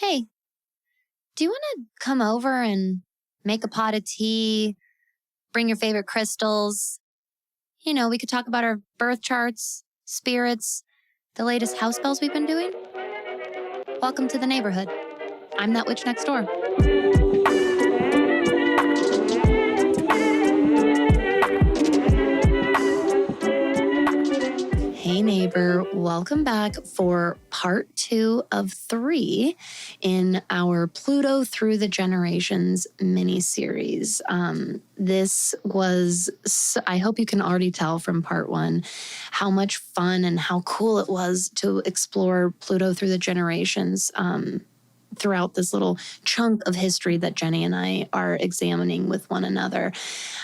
Hey, do you want to come over and make a pot of tea, bring your favorite crystals? We could talk about our birth charts, spirits, the latest house spells we've been doing. Welcome to the neighborhood. I'm that witch next door. Hey neighbor, welcome back for part 2 of 3 in our Pluto Through the Generations mini-series. This was, I hope you can already tell from part 1 how much fun and how cool it was to explore Pluto through the generations throughout this little chunk of history that Jenny and I are examining with one another.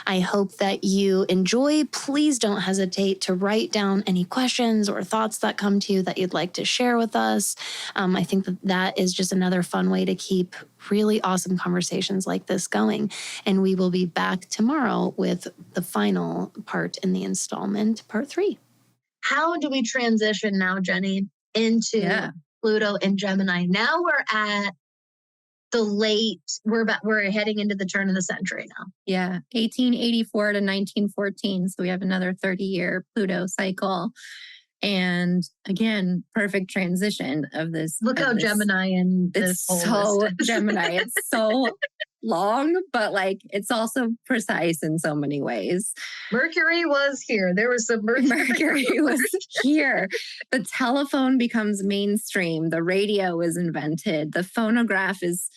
I hope that you enjoy. Please don't hesitate to write down any questions or thoughts that come to you that you'd like to share with us. I think that is just another fun way to keep really awesome conversations like this going. And we will be back tomorrow with the final part in the installment, part 3. How do we transition now, Jenny, into Pluto and Gemini? Now we're at the we're heading into the turn of the century now. Yeah, 1884 to 1914. So we have another 30-year Pluto cycle. And again, perfect transition of this. Look how Gemini and it's so Gemini. It's so long, but it's also precise in so many ways. Mercury was here. There was some Mercury was here. The telephone becomes mainstream. The radio is invented. The phonograph is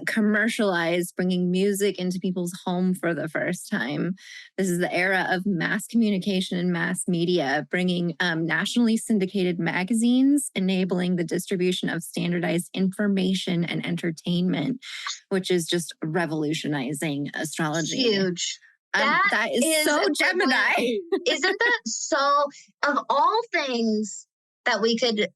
commercialized, bringing music into people's home for the first time. This is the era of mass communication and mass media, bringing nationally syndicated magazines, enabling the distribution of standardized information and entertainment, which is just revolutionizing astrology. Huge. That is so Gemini. Isn't that so? Of all things that we could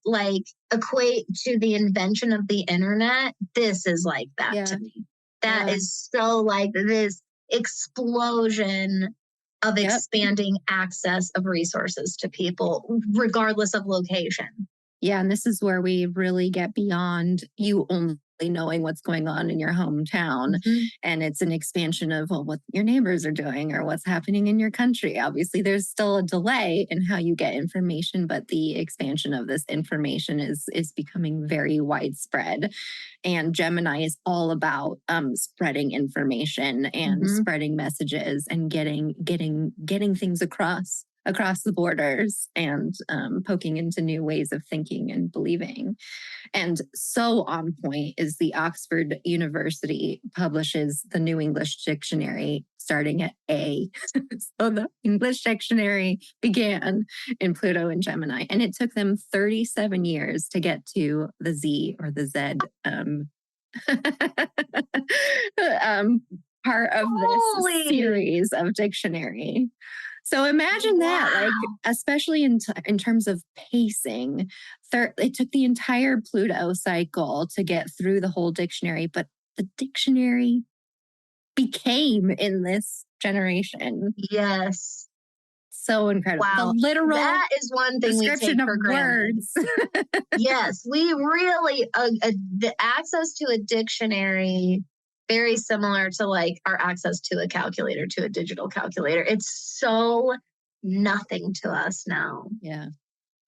equate to the invention of the internet, this is like that to me. That is so this explosion of expanding access of resources to people, regardless of location. Yeah, and this is where we really get beyond you only knowing what's going on in your hometown. Mm-hmm. And it's an expansion of what your neighbors are doing or what's happening in your country. Obviously, there's still a delay in how you get information, but the expansion of this information is becoming very widespread. And Gemini is all about spreading information and spreading messages and getting things across the borders and poking into new ways of thinking and believing. And so on point is the Oxford University publishes the New English Dictionary starting at A. So the English Dictionary began in Pluto and Gemini, and it took them 37 years to get to the Z or the Z part of this series of dictionary. So imagine that, especially in terms of pacing, it took the entire Pluto cycle to get through the whole dictionary, but the dictionary became in this generation. Yes. So incredible. Wow. The literal that is one thing description we take of for granted. words. Yes, we really, the access to a dictionary, very similar to our access to a calculator, to a digital calculator. It's so nothing to us now. Yeah.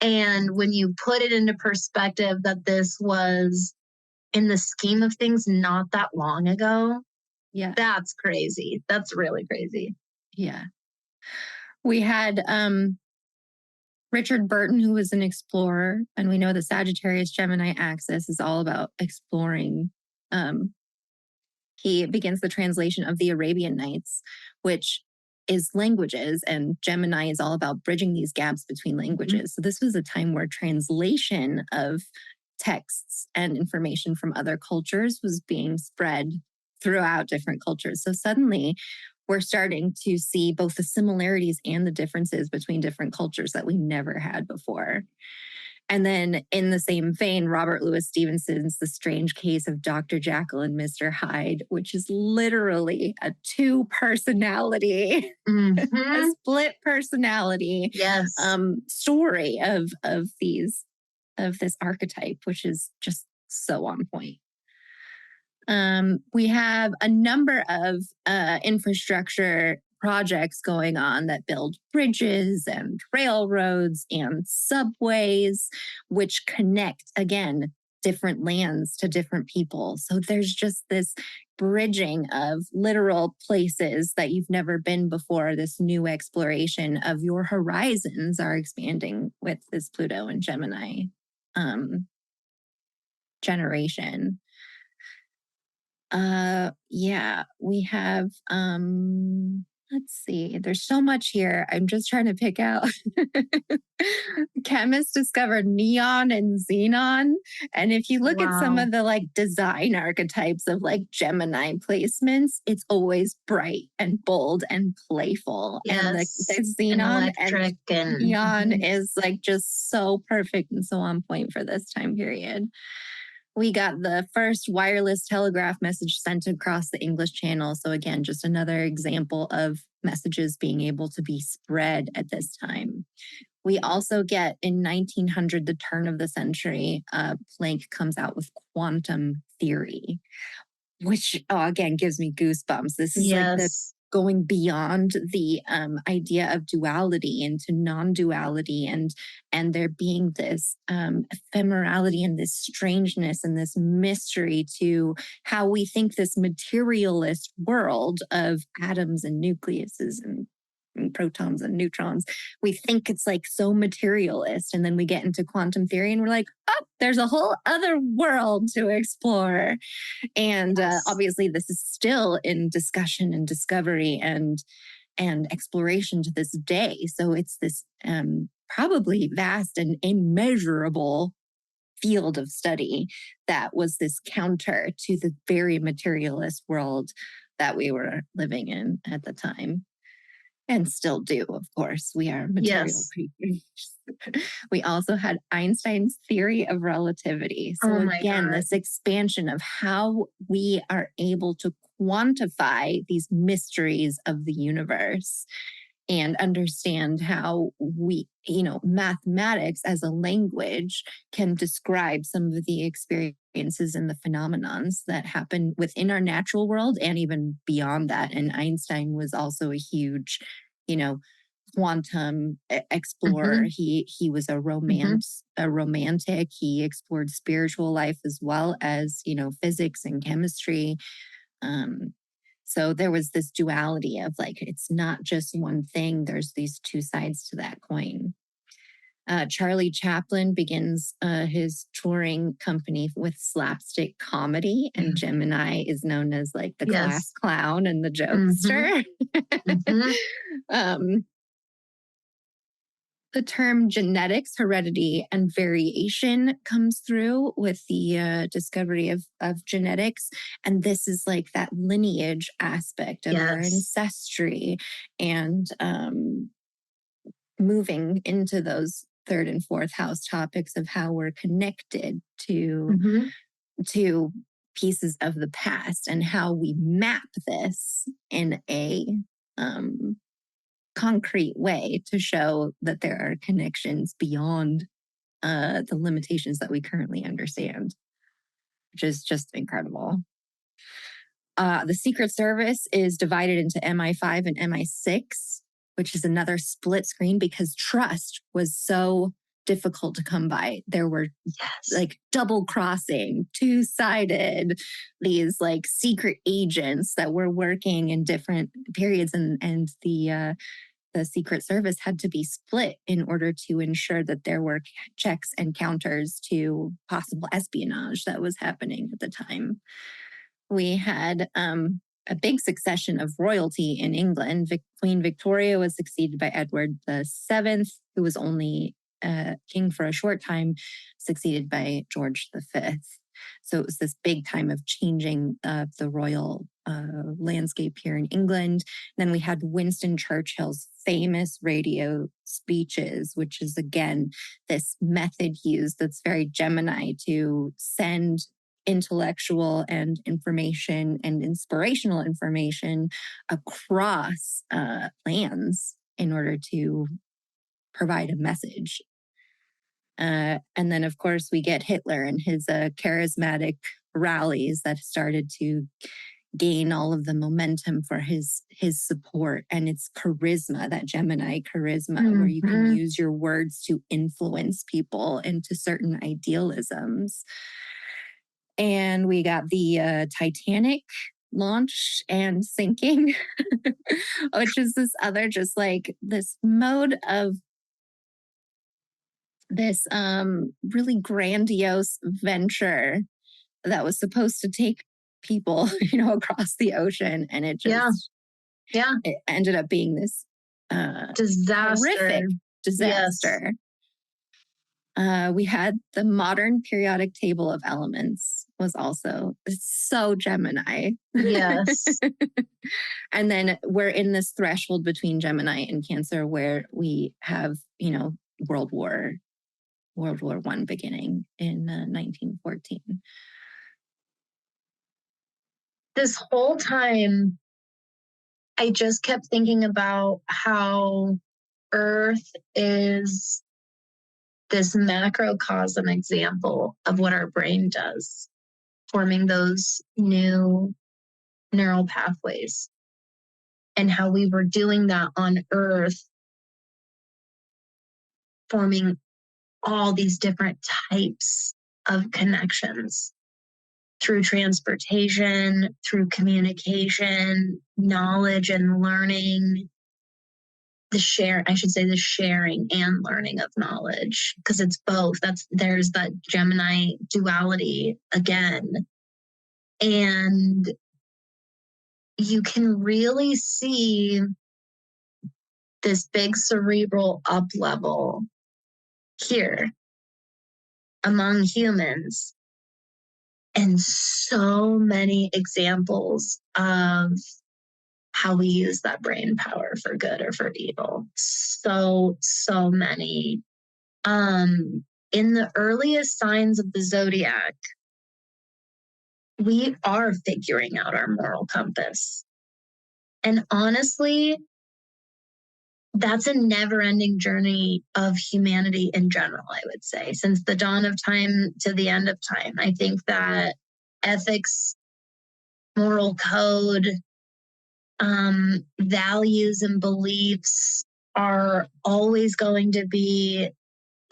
And when you put it into perspective that this was, in the scheme of things, not that long ago, that's crazy. That's really crazy. Yeah. We had Richard Burton, who was an explorer, and we know the Sagittarius Gemini axis is all about exploring. He begins the translation of the Arabian Nights, which is languages, and Gemini is all about bridging these gaps between languages. So this was a time where translation of texts and information from other cultures was being spread throughout different cultures. So suddenly we're starting to see both the similarities and the differences between different cultures that we never had before. And then in the same vein, Robert Louis Stevenson's The Strange Case of Dr. Jekyll and Mr. Hyde, which is literally a 2-personality, a split personality story of this archetype, which is just so on point. We have a number of infrastructure projects going on that build bridges and railroads and subways, which connect, again, different lands to different people. So there's just this bridging of literal places that you've never been before. This new exploration of your horizons are expanding with this Pluto and Gemini generation. Yeah, we have, let's see, there's so much here. I'm just trying to pick out. Chemists discovered neon and xenon. And if you look at some Wow. of the like design archetypes of like Gemini placements, it's always bright and bold and playful. And the Yes. And xenon and electric and neon is like just so perfect and so on point for this time period. We got the first wireless telegraph message sent across the English Channel. So again, just another example of messages being able to be spread at this time. We also get in 1900, the turn of the century, Planck comes out with quantum theory, which again gives me goosebumps. This is like the going beyond the idea of duality into non-duality, and there being this ephemerality and this strangeness and this mystery to how we think this materialist world of atoms and nucleuses and protons and neutrons, we think it's like so materialist, and then we get into quantum theory and we're like, oh, there's a whole other world to explore. And obviously, this is still in discussion and discovery and exploration to this day. So it's this probably vast and immeasurable field of study that was this counter to the very materialist world that we were living in at the time. And still do, of course. We are material creatures. We also had Einstein's theory of relativity. So again, this expansion of how we are able to quantify these mysteries of the universe and understand how we, mathematics as a language can describe some of the experiences and the phenomenons that happen within our natural world and even beyond that. And Einstein was also a huge, quantum explorer. He was a romantic. He explored spiritual life as well as, physics and chemistry. So there was this duality of like, it's not just one thing. There's these two sides to that coin. Charlie Chaplin begins his touring company with slapstick comedy, and Gemini is known as like the class clown and the jokester. The term genetics, heredity, and variation comes through with the discovery of genetics. And this is like that lineage aspect of our ancestry and moving into those third and fourth house topics of how we're connected to pieces of the past and how we map this in a concrete way to show that there are connections beyond the limitations that we currently understand, which is just incredible. The Secret Service is divided into MI5 and MI6, which is another split screen because trust was so difficult to come by. There were like double crossing, two-sided, these like secret agents that were working in different periods, and the Secret Service had to be split in order to ensure that there were checks and counters to possible espionage that was happening at the time. We had a big succession of royalty in England. Queen Victoria was succeeded by Edward VII, who was only king for a short time, succeeded by George V. So it was this big time of changing the royal landscape here in England. Then we had Winston Churchill's famous radio speeches, which is, again, this method used that's very Gemini to send intellectual and information and inspirational information across lands in order to provide a message. And then, of course, we get Hitler and his charismatic rallies that started to gain all of the momentum for his support. And it's charisma, that Gemini charisma, where you can use your words to influence people into certain idealisms. And we got the Titanic launch and sinking, which is this other, just like this mode of this really grandiose venture that was supposed to take people, across the ocean, and it just it ended up being this horrific disaster. Yes. We had the modern periodic table of elements was also so Gemini. Yes. And then we're in this threshold between Gemini and Cancer where we have, World War I beginning in 1914. This whole time, I just kept thinking about how Earth is this macrocosm example of what our brain does, forming those new neural pathways, and how we were doing that on Earth, forming all these different types of connections through transportation, through communication, knowledge and learning, the sharing and learning of knowledge, because it's both. There's that Gemini duality again. And you can really see this big cerebral up level here among humans, and so many examples of how we use that brain power for good or for evil. So many. In the earliest signs of the zodiac, we are figuring out our moral compass. And honestly, that's a never-ending journey of humanity in general, I would say. Since the dawn of time to the end of time, I think that ethics, moral code, values and beliefs are always going to be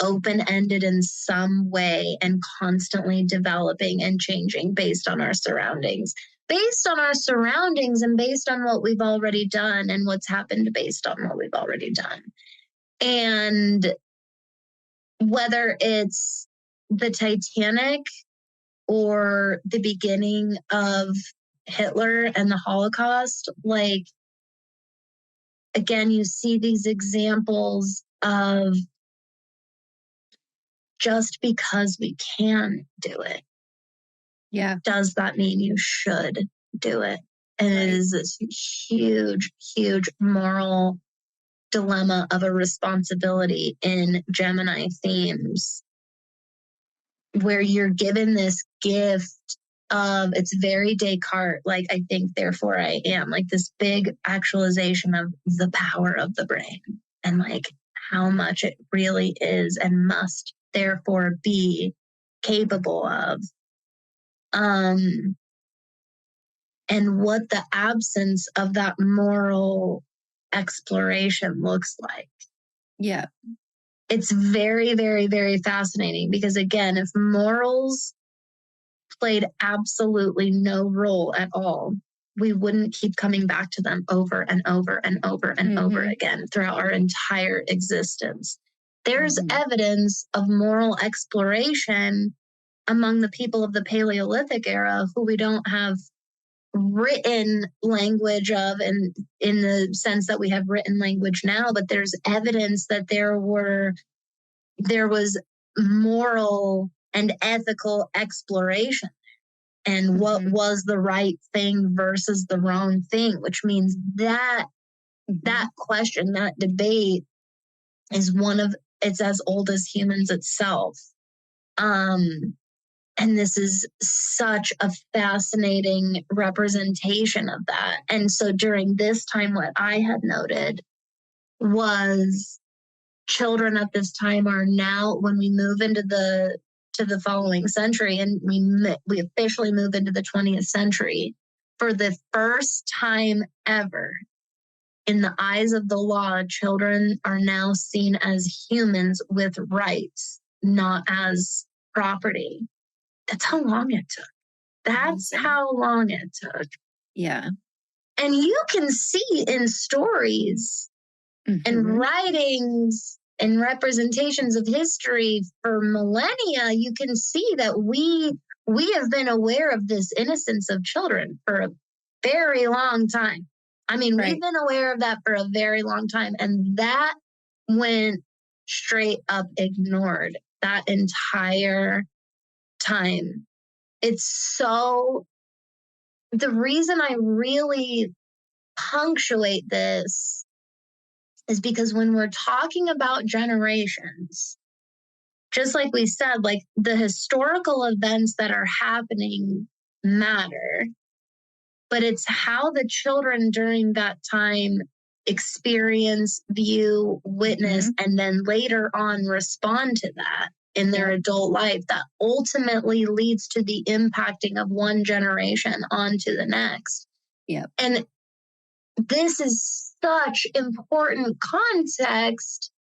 open-ended in some way and constantly developing and changing based on our surroundings. Based on our surroundings and based on what we've already done and what's happened based on what we've already done. And whether it's the Titanic or the beginning of Hitler and the Holocaust, like, again, you see these examples of just because we can do it. Yeah. Does that mean you should do it? And It is this huge, huge moral dilemma of a responsibility in Gemini themes, where you're given this gift of, it's very Descartes, like, I think, therefore I am, like this big actualization of the power of the brain and like how much it really is and must therefore be capable of. And what the absence of that moral exploration looks like. Yeah. It's very, very, very fascinating because, again, if morals played absolutely no role at all, we wouldn't keep coming back to them over and over and over and over again throughout our entire existence. There's evidence of moral exploration among the people of the Paleolithic era who we don't have written language of, and in the sense that we have written language now, but there's evidence that there was moral and ethical exploration and what was the right thing versus the wrong thing, which means that that question, that debate is it's as old as humans itself. And this is such a fascinating representation of that. And so during this time, what I had noted was children at this time are now, when we move into the following century, and we officially move into the 20th century, for the first time ever, in the eyes of the law, children are now seen as humans with rights, not as property. That's how long it took. That's how long it took. Yeah. And you can see in stories and writings and representations of history for millennia, you can see that we have been aware of this innocence of children for a very long time. I mean, we've been aware of that for a very long time. And that went straight up ignored that entire time. It's so, the reason I really punctuate this is because when we're talking about generations, just like we said, like the historical events that are happening matter, but it's how the children during that time experience, view, witness, and then later on respond to that in their adult life that ultimately leads to the impacting of one generation onto the next. And this is such important context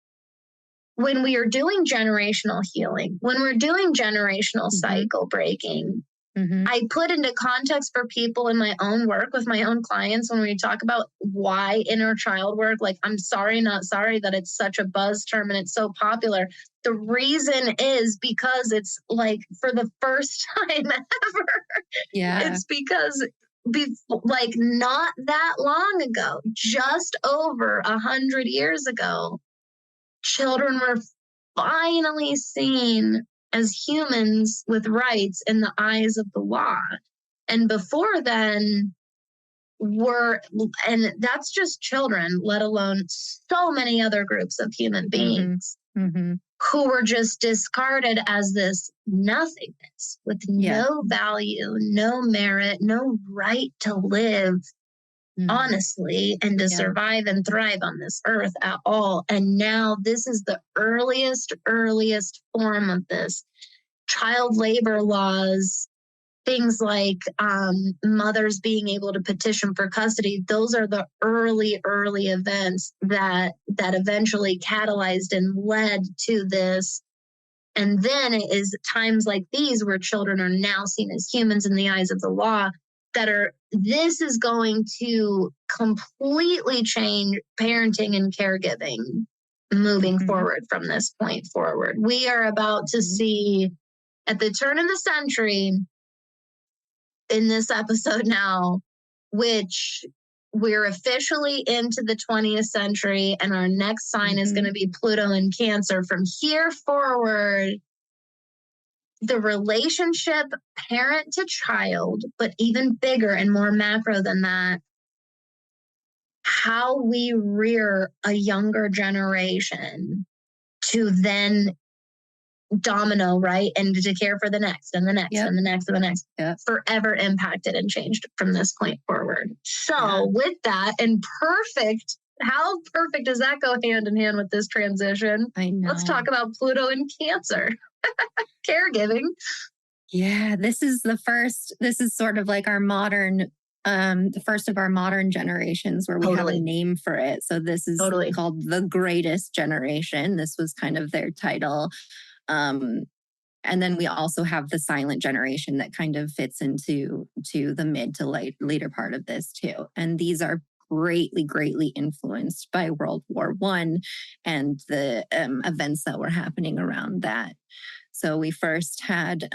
when we are doing generational healing, when we're doing generational cycle breaking. I put into context for people in my own work with my own clients when we talk about why inner child work. Like, I'm sorry, not sorry that it's such a buzz term and it's so popular. The reason is because it's like for the first time ever. It's because like not that long ago, just over 100 years ago, children were finally seen as humans with rights in the eyes of the law. And before then, and that's just children, let alone so many other groups of human beings who were just discarded as this nothingness with no value, no merit, no right to live honestly and to survive and thrive on this earth at all. And now this is the earliest form of this. Child labor laws, things like mothers being able to petition for custody. Those are the early events that eventually catalyzed and led to this. And then it is times like these where children are now seen as humans in the eyes of the law this is going to completely change parenting and caregiving moving forward from this point forward. We are about to see at the turn of the century in this episode now, which we're officially into the 20th century, and our next sign is going to be Pluto in Cancer. From here forward, the relationship parent to child, but even bigger and more macro than that, how we rear a younger generation to then domino, right? And to care for the next and the next and the next and the next, forever impacted and changed from this point forward. So with that, and how perfect does that go hand in hand with this transition? I know. Let's talk about Pluto in Cancer. Caregiving. Yeah, this is sort of like our modern, the first of our modern generations where we have a name for it. So this is called the greatest generation. This was kind of their title. And then we also have the silent generation that kind of fits into the mid to later part of this too. And these are greatly influenced by World War I and the events that were happening around that. So we first had,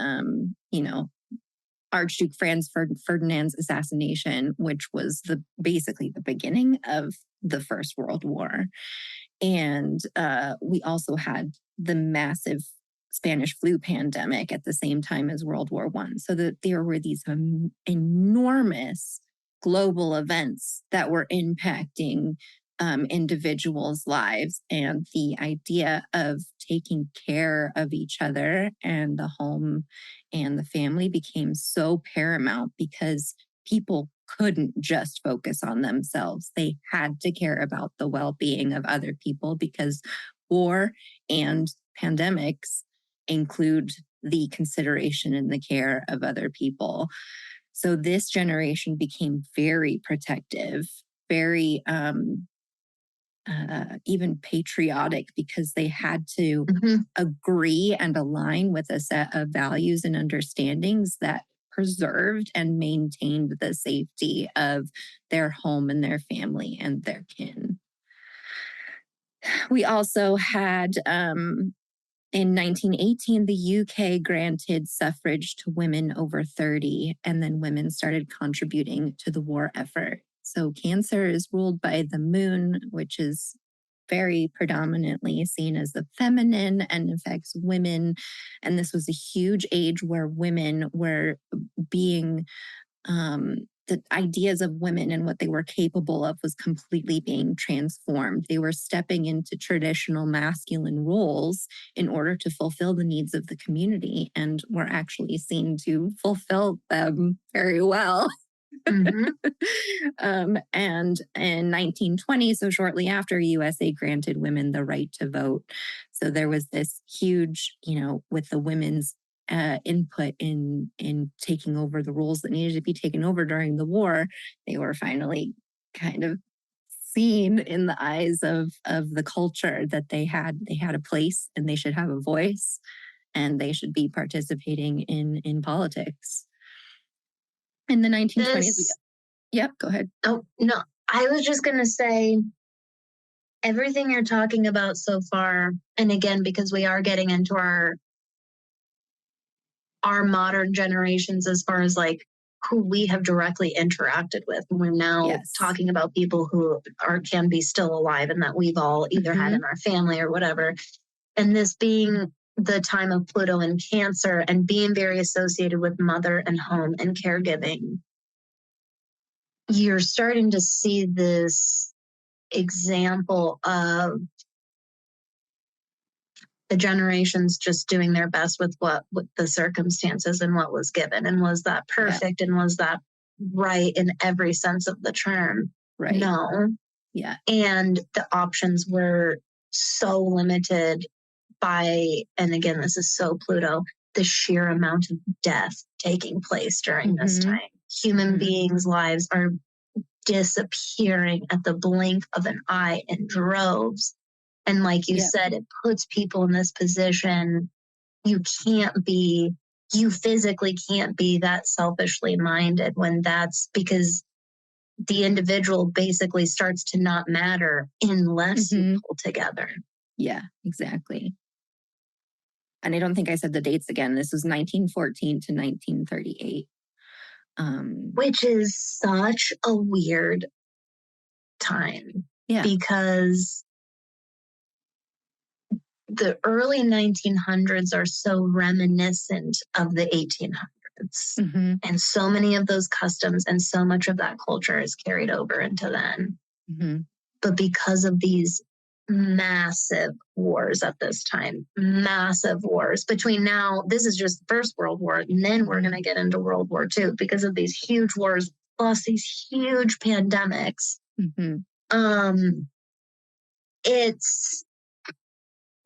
Archduke Franz Ferdinand's assassination, which was basically the beginning of the First World War. And we also had the massive Spanish flu pandemic at the same time as World War I. So that there were these enormous global events that were impacting individuals' lives, and the idea of taking care of each other and the home and the family became so paramount because people couldn't just focus on themselves. They had to care about the well-being of other people because war and pandemics include the consideration and the care of other people. So this generation became very protective, very even patriotic, because they had to agree and align with a set of values and understandings that preserved and maintained the safety of their home and their family and their kin. We also had, in 1918, the UK granted suffrage to women over 30, and then women started contributing to the war effort. So Cancer is ruled by the moon, which is very predominantly seen as the feminine and affects women. And this was a huge age where women were being, the ideas of women and what they were capable of was completely being transformed. They were stepping into traditional masculine roles in order to fulfill the needs of the community, and were actually seen to fulfill them very well. And in 1920, so shortly after, USA granted women the right to vote. So there was this huge, with the women's input in taking over the roles that needed to be taken over during the war, they were finally kind of seen in the eyes of the culture that they had a place, and they should have a voice, and they should be participating in politics. In the 1920s, yep, go ahead. Oh, no, I was just going to say, everything you're talking about so far, and again, because we are getting into our modern generations as far as like who we have directly interacted with. And we're now talking about people who can be still alive and that we've all either had in our family or whatever. And this being the time of Pluto and Cancer and being very associated with mother and home and caregiving, you're starting to see this example of the generations just doing their best with with the circumstances and what was given. And was that perfect? And was that right in every sense of the term? Right. No. Yeah. And the options were so limited by, and again, this is so Pluto, the sheer amount of death taking place during this time. Human beings' lives are disappearing at the blink of an eye in droves. And like you said, it puts people in this position. You physically can't be that selfishly minded when that's because the individual basically starts to not matter unless you pull together. Yeah, exactly. And I don't think I said the dates again. This was 1914 to 1938. Which is such a weird time. Yeah. Because the early 1900s are so reminiscent of the 1800s. And so many of those customs and so much of that culture is carried over into then. But because of these massive wars at this time, massive wars between now, this is just First World War, and then we're going to get into World War II because of these huge wars, plus these huge pandemics.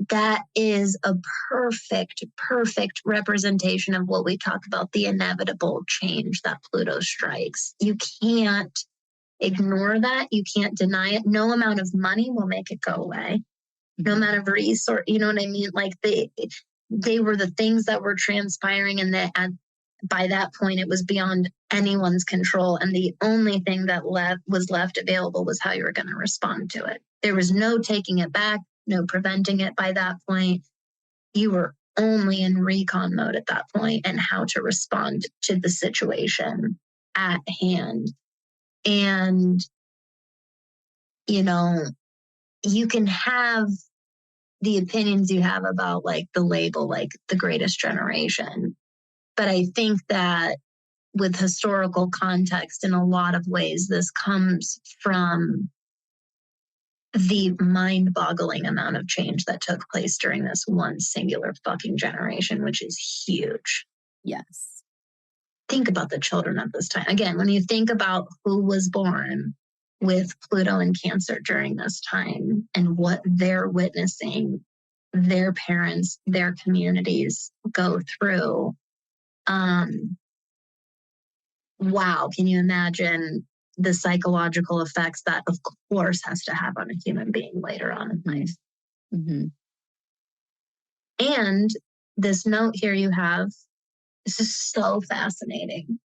That is a perfect representation of what we talk about, the inevitable change that Pluto strikes. You can't ignore that. You can't deny it. No amount of money will make it go away. No amount of resource, you know what I mean? Like they were the things that were transpiring, and by that point it was beyond anyone's control. And the only thing that was left available was how you were going to respond to it. There was no taking it back, no preventing it by that point. You were only in recon mode at that point and how to respond to the situation at hand. And, you can have the opinions you have about like the label, like the greatest generation. But I think that with historical context, in a lot of ways, this comes from the mind-boggling amount of change that took place during this one singular fucking generation, which is huge. Yes. Think about the children at this time. Again, when you think about who was born with Pluto and Cancer during this time and what they're witnessing their parents, their communities go through. Wow, can you imagine the psychological effects that, of course, has to have on a human being later on in life? Mm-hmm. And this note here you have, this is so fascinating,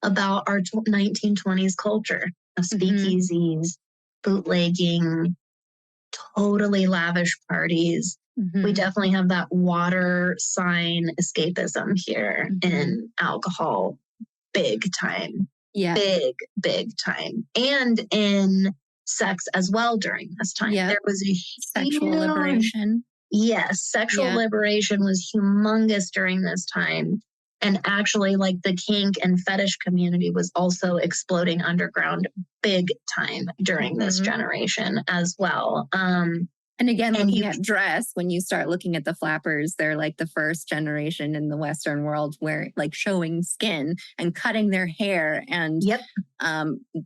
about our 1920s culture of speakeasies, bootlegging, totally lavish parties. We definitely have that water sign escapism here in alcohol, big time. Yeah. Big time. And in sex as well during this time. Yep. There was a sexual liberation. Yes, sexual liberation was humongous during this time. And actually, like, the kink and fetish community was also exploding underground big time during this generation as well. And again, looking at dress, when you start looking at the flappers, they're like the first generation in the Western world where, like, showing skin and cutting their hair and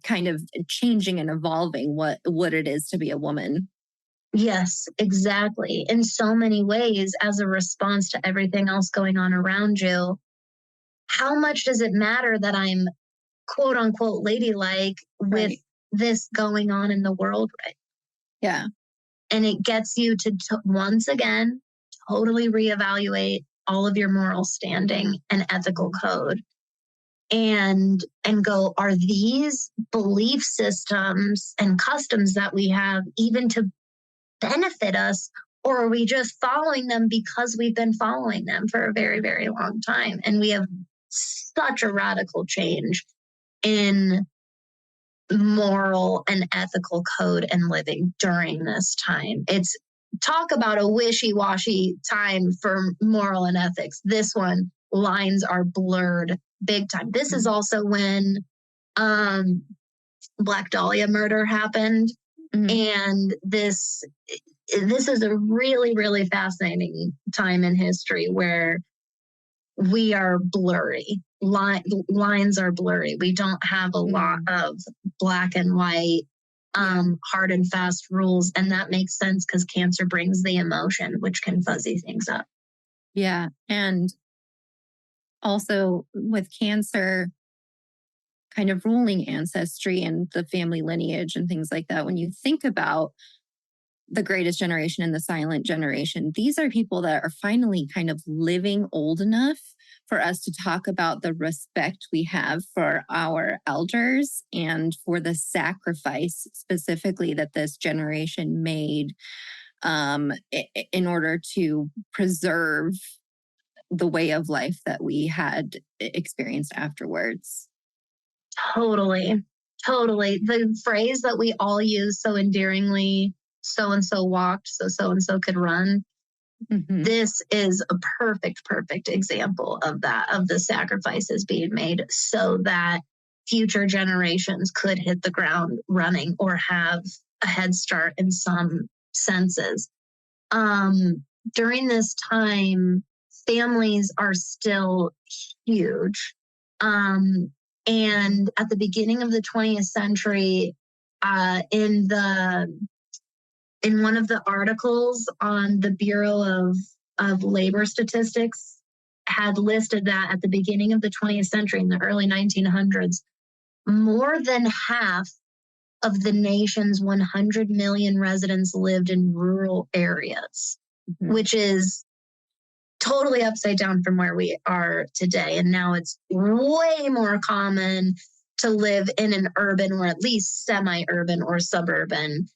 kind of changing and evolving what it is to be a woman. Yes, exactly. In so many ways, as a response to everything else going on around you, how much does it matter that I'm quote unquote ladylike with this going on in the world? Right. Yeah. And it gets you to once again, totally reevaluate all of your moral standing and ethical code and go, are these belief systems and customs that we have even to benefit us, or are we just following them because we've been following them for a very, very long time? And we have such a radical change in moral and ethical code and living during this time. It's talk about a wishy-washy time for moral and ethics. This one, lines are blurred big time. This is also when Black Dahlia murder happened. And this is a really, really fascinating time in history where we are blurry. Lines are blurry. We don't have a lot of black and white, hard and fast rules. And that makes sense because Cancer brings the emotion, which can fuzzy things up. Yeah. And also with Cancer kind of ruling ancestry and the family lineage and things like that, when you think about the greatest generation and the silent generation, these are people that are finally kind of living old enough for us to talk about the respect we have for our elders and for the sacrifice specifically that this generation made in order to preserve the way of life that we had experienced afterwards. Totally. The phrase that we all use so endearingly, so-and-so walked, so so-and-so could run. This is a perfect example of that, of the sacrifices being made so that future generations could hit the ground running or have a head start in some senses. During this time, families are still huge. And at the beginning of the 20th century, in one of the articles on the Bureau of Labor Statistics had listed that at the beginning of the 20th century, in the early 1900s, more than half of the nation's 100 million residents lived in rural areas, which is totally upside down from where we are today. And now it's way more common to live in an urban or at least semi-urban or suburban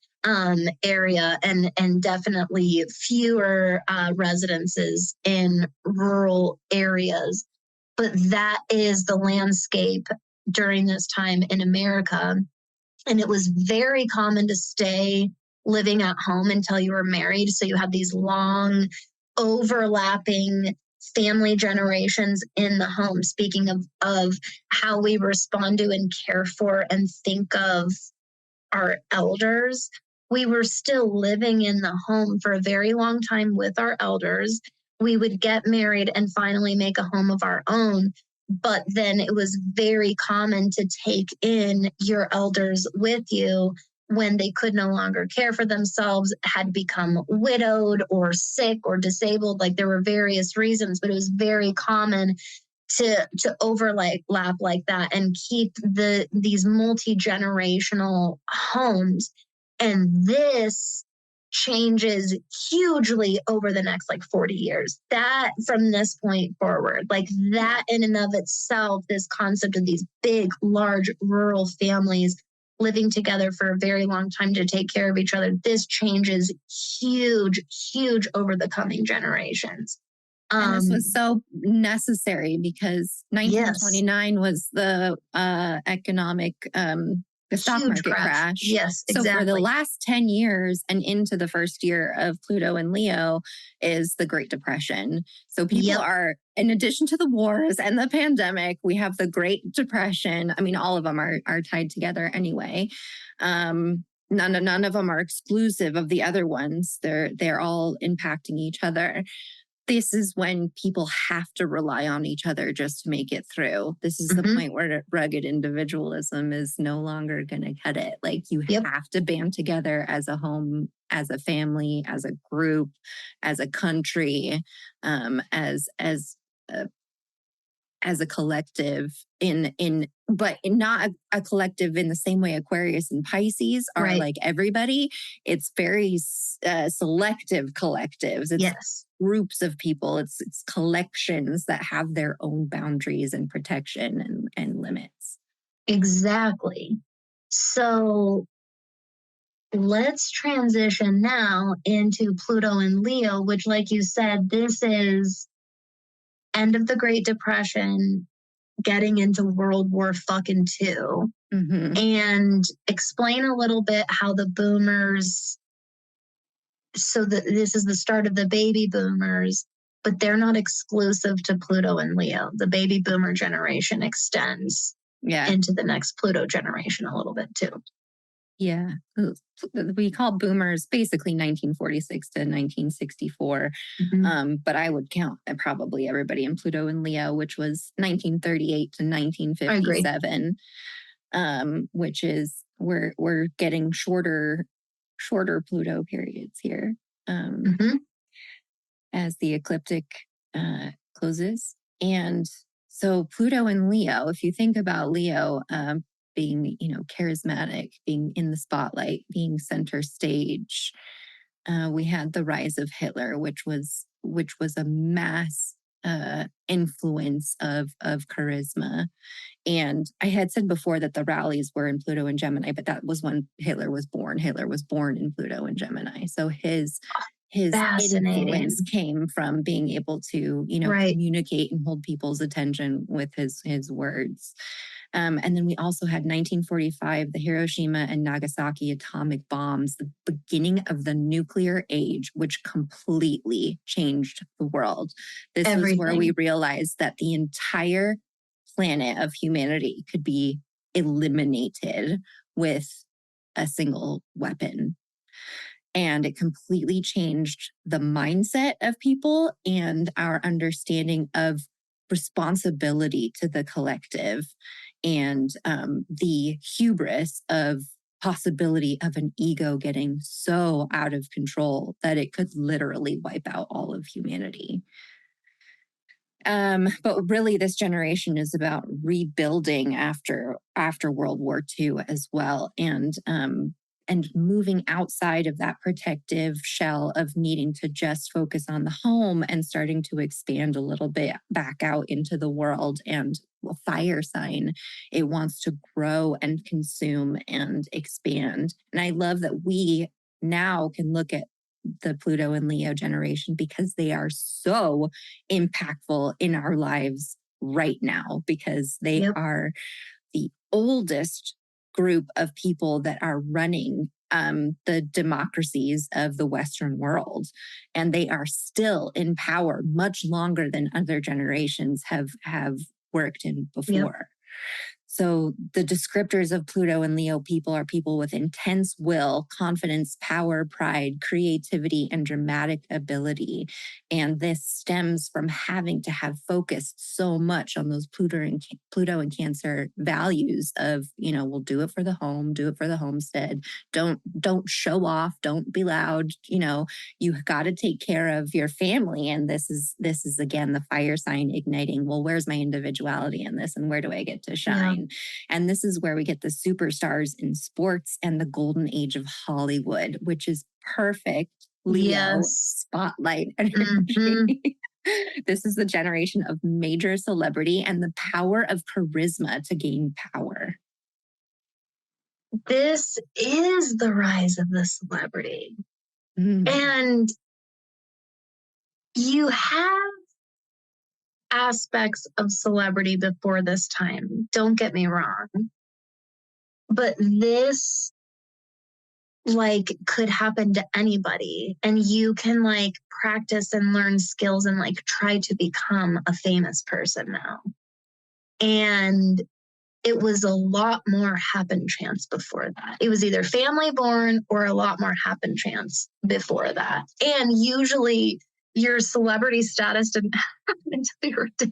area, and definitely fewer residences in rural areas. But that is the landscape during this time in America. And it was very common to stay living at home until you were married. So you had these long overlapping family generations in the home. Speaking of how we respond to and care for and think of our elders, we were still living in the home for a very long time with our elders. We would get married and finally make a home of our own. but then it was very common to take in your elders with you when they could no longer care for themselves, had become widowed or sick or disabled. Like there were various reasons, but it was very common to overlap like that and keep these multi-generational homes. And this changes hugely over the next like 40 years. That from this point forward, like that in and of itself, this concept of these big, large rural families living together for a very long time to take care of each other, this changes huge over the coming generations. And this was so necessary because 1929 was the economic, the stock market crash. Yes, exactly. So for the last 10 years and into the first year of Pluto and Leo is the Great Depression. So people are, in addition to the wars and the pandemic, we have the Great Depression. I mean, all of them are tied together anyway. None of them are exclusive of the other ones. They're all impacting each other. This is when people have to rely on each other just to make it through. This is the point where rugged individualism is no longer going to cut it. Like you have to band together as a home, as a family, as a group, as a country, as a collective but not a collective in the same way Aquarius and Pisces are like everybody. It's very selective collectives. It's groups of people. It's collections that have their own boundaries and protection and limits. Exactly. So let's transition now into Pluto and Leo, which, like you said, this is end of the Great Depression, getting into World War fucking II. And explain a little bit how the boomers, so this is the start of the baby boomers, but they're not exclusive to Pluto and Leo. The baby boomer generation extends into the next Pluto generation a little bit too. Yeah. We call boomers basically 1946 to 1964. But I would count probably everybody in Pluto and Leo, which was 1938 to 1957. Which is we're getting shorter Pluto periods here. As the ecliptic closes. And so Pluto and Leo, if you think about Leo, being, charismatic, being in the spotlight, being center stage. We had the rise of Hitler, which was a mass influence of charisma. And I had said before that the rallies were in Pluto and Gemini, but that was when Hitler was born. Hitler was born in Pluto and Gemini. So his influence came from being able to, communicate and hold people's attention with his words. And then we also had 1945, the Hiroshima and Nagasaki atomic bombs, the beginning of the nuclear age, which completely changed the world. This was where we realized that the entire planet of humanity could be eliminated with a single weapon. And it completely changed the mindset of people and our understanding of responsibility to the collective and the hubris of possibility of an ego getting so out of control that it could literally wipe out all of humanity. But really, this generation is about rebuilding after World War II as well, and moving outside of that protective shell of needing to just focus on the home and starting to expand a little bit back out into the world. And fire sign, it wants to grow and consume and expand. And I love that we now can look at the Pluto and Leo generation because they are so impactful in our lives right now, because they are the oldest group of people that are running the democracies of the Western world. And they are still in power much longer than other generations have worked in before. So the descriptors of Pluto and Leo people are people with intense will, confidence, power, pride, creativity, and dramatic ability. And this stems from having to have focused so much on those Pluto and Cancer values of, we'll do it for the home, do it for the homestead. Don't show off, don't be loud. You've got to take care of your family. And this is again the fire sign igniting, well, where's my individuality in this, and where do I get to shine? Yeah. And this is where we get the superstars in sports and the golden age of Hollywood, which is perfect Leo spotlight energy. Mm-hmm. This is the generation of major celebrity and the power of charisma to gain power. This is the rise of the celebrity. Mm. And you have aspects of celebrity before this time. Don't get me wrong. But this could happen to anybody, and you can practice and learn skills and try to become a famous person now. And it was a lot more happen chance before that. It was either family born or a lot more happen chance before that. And usually your celebrity status didn't happen until you were dead.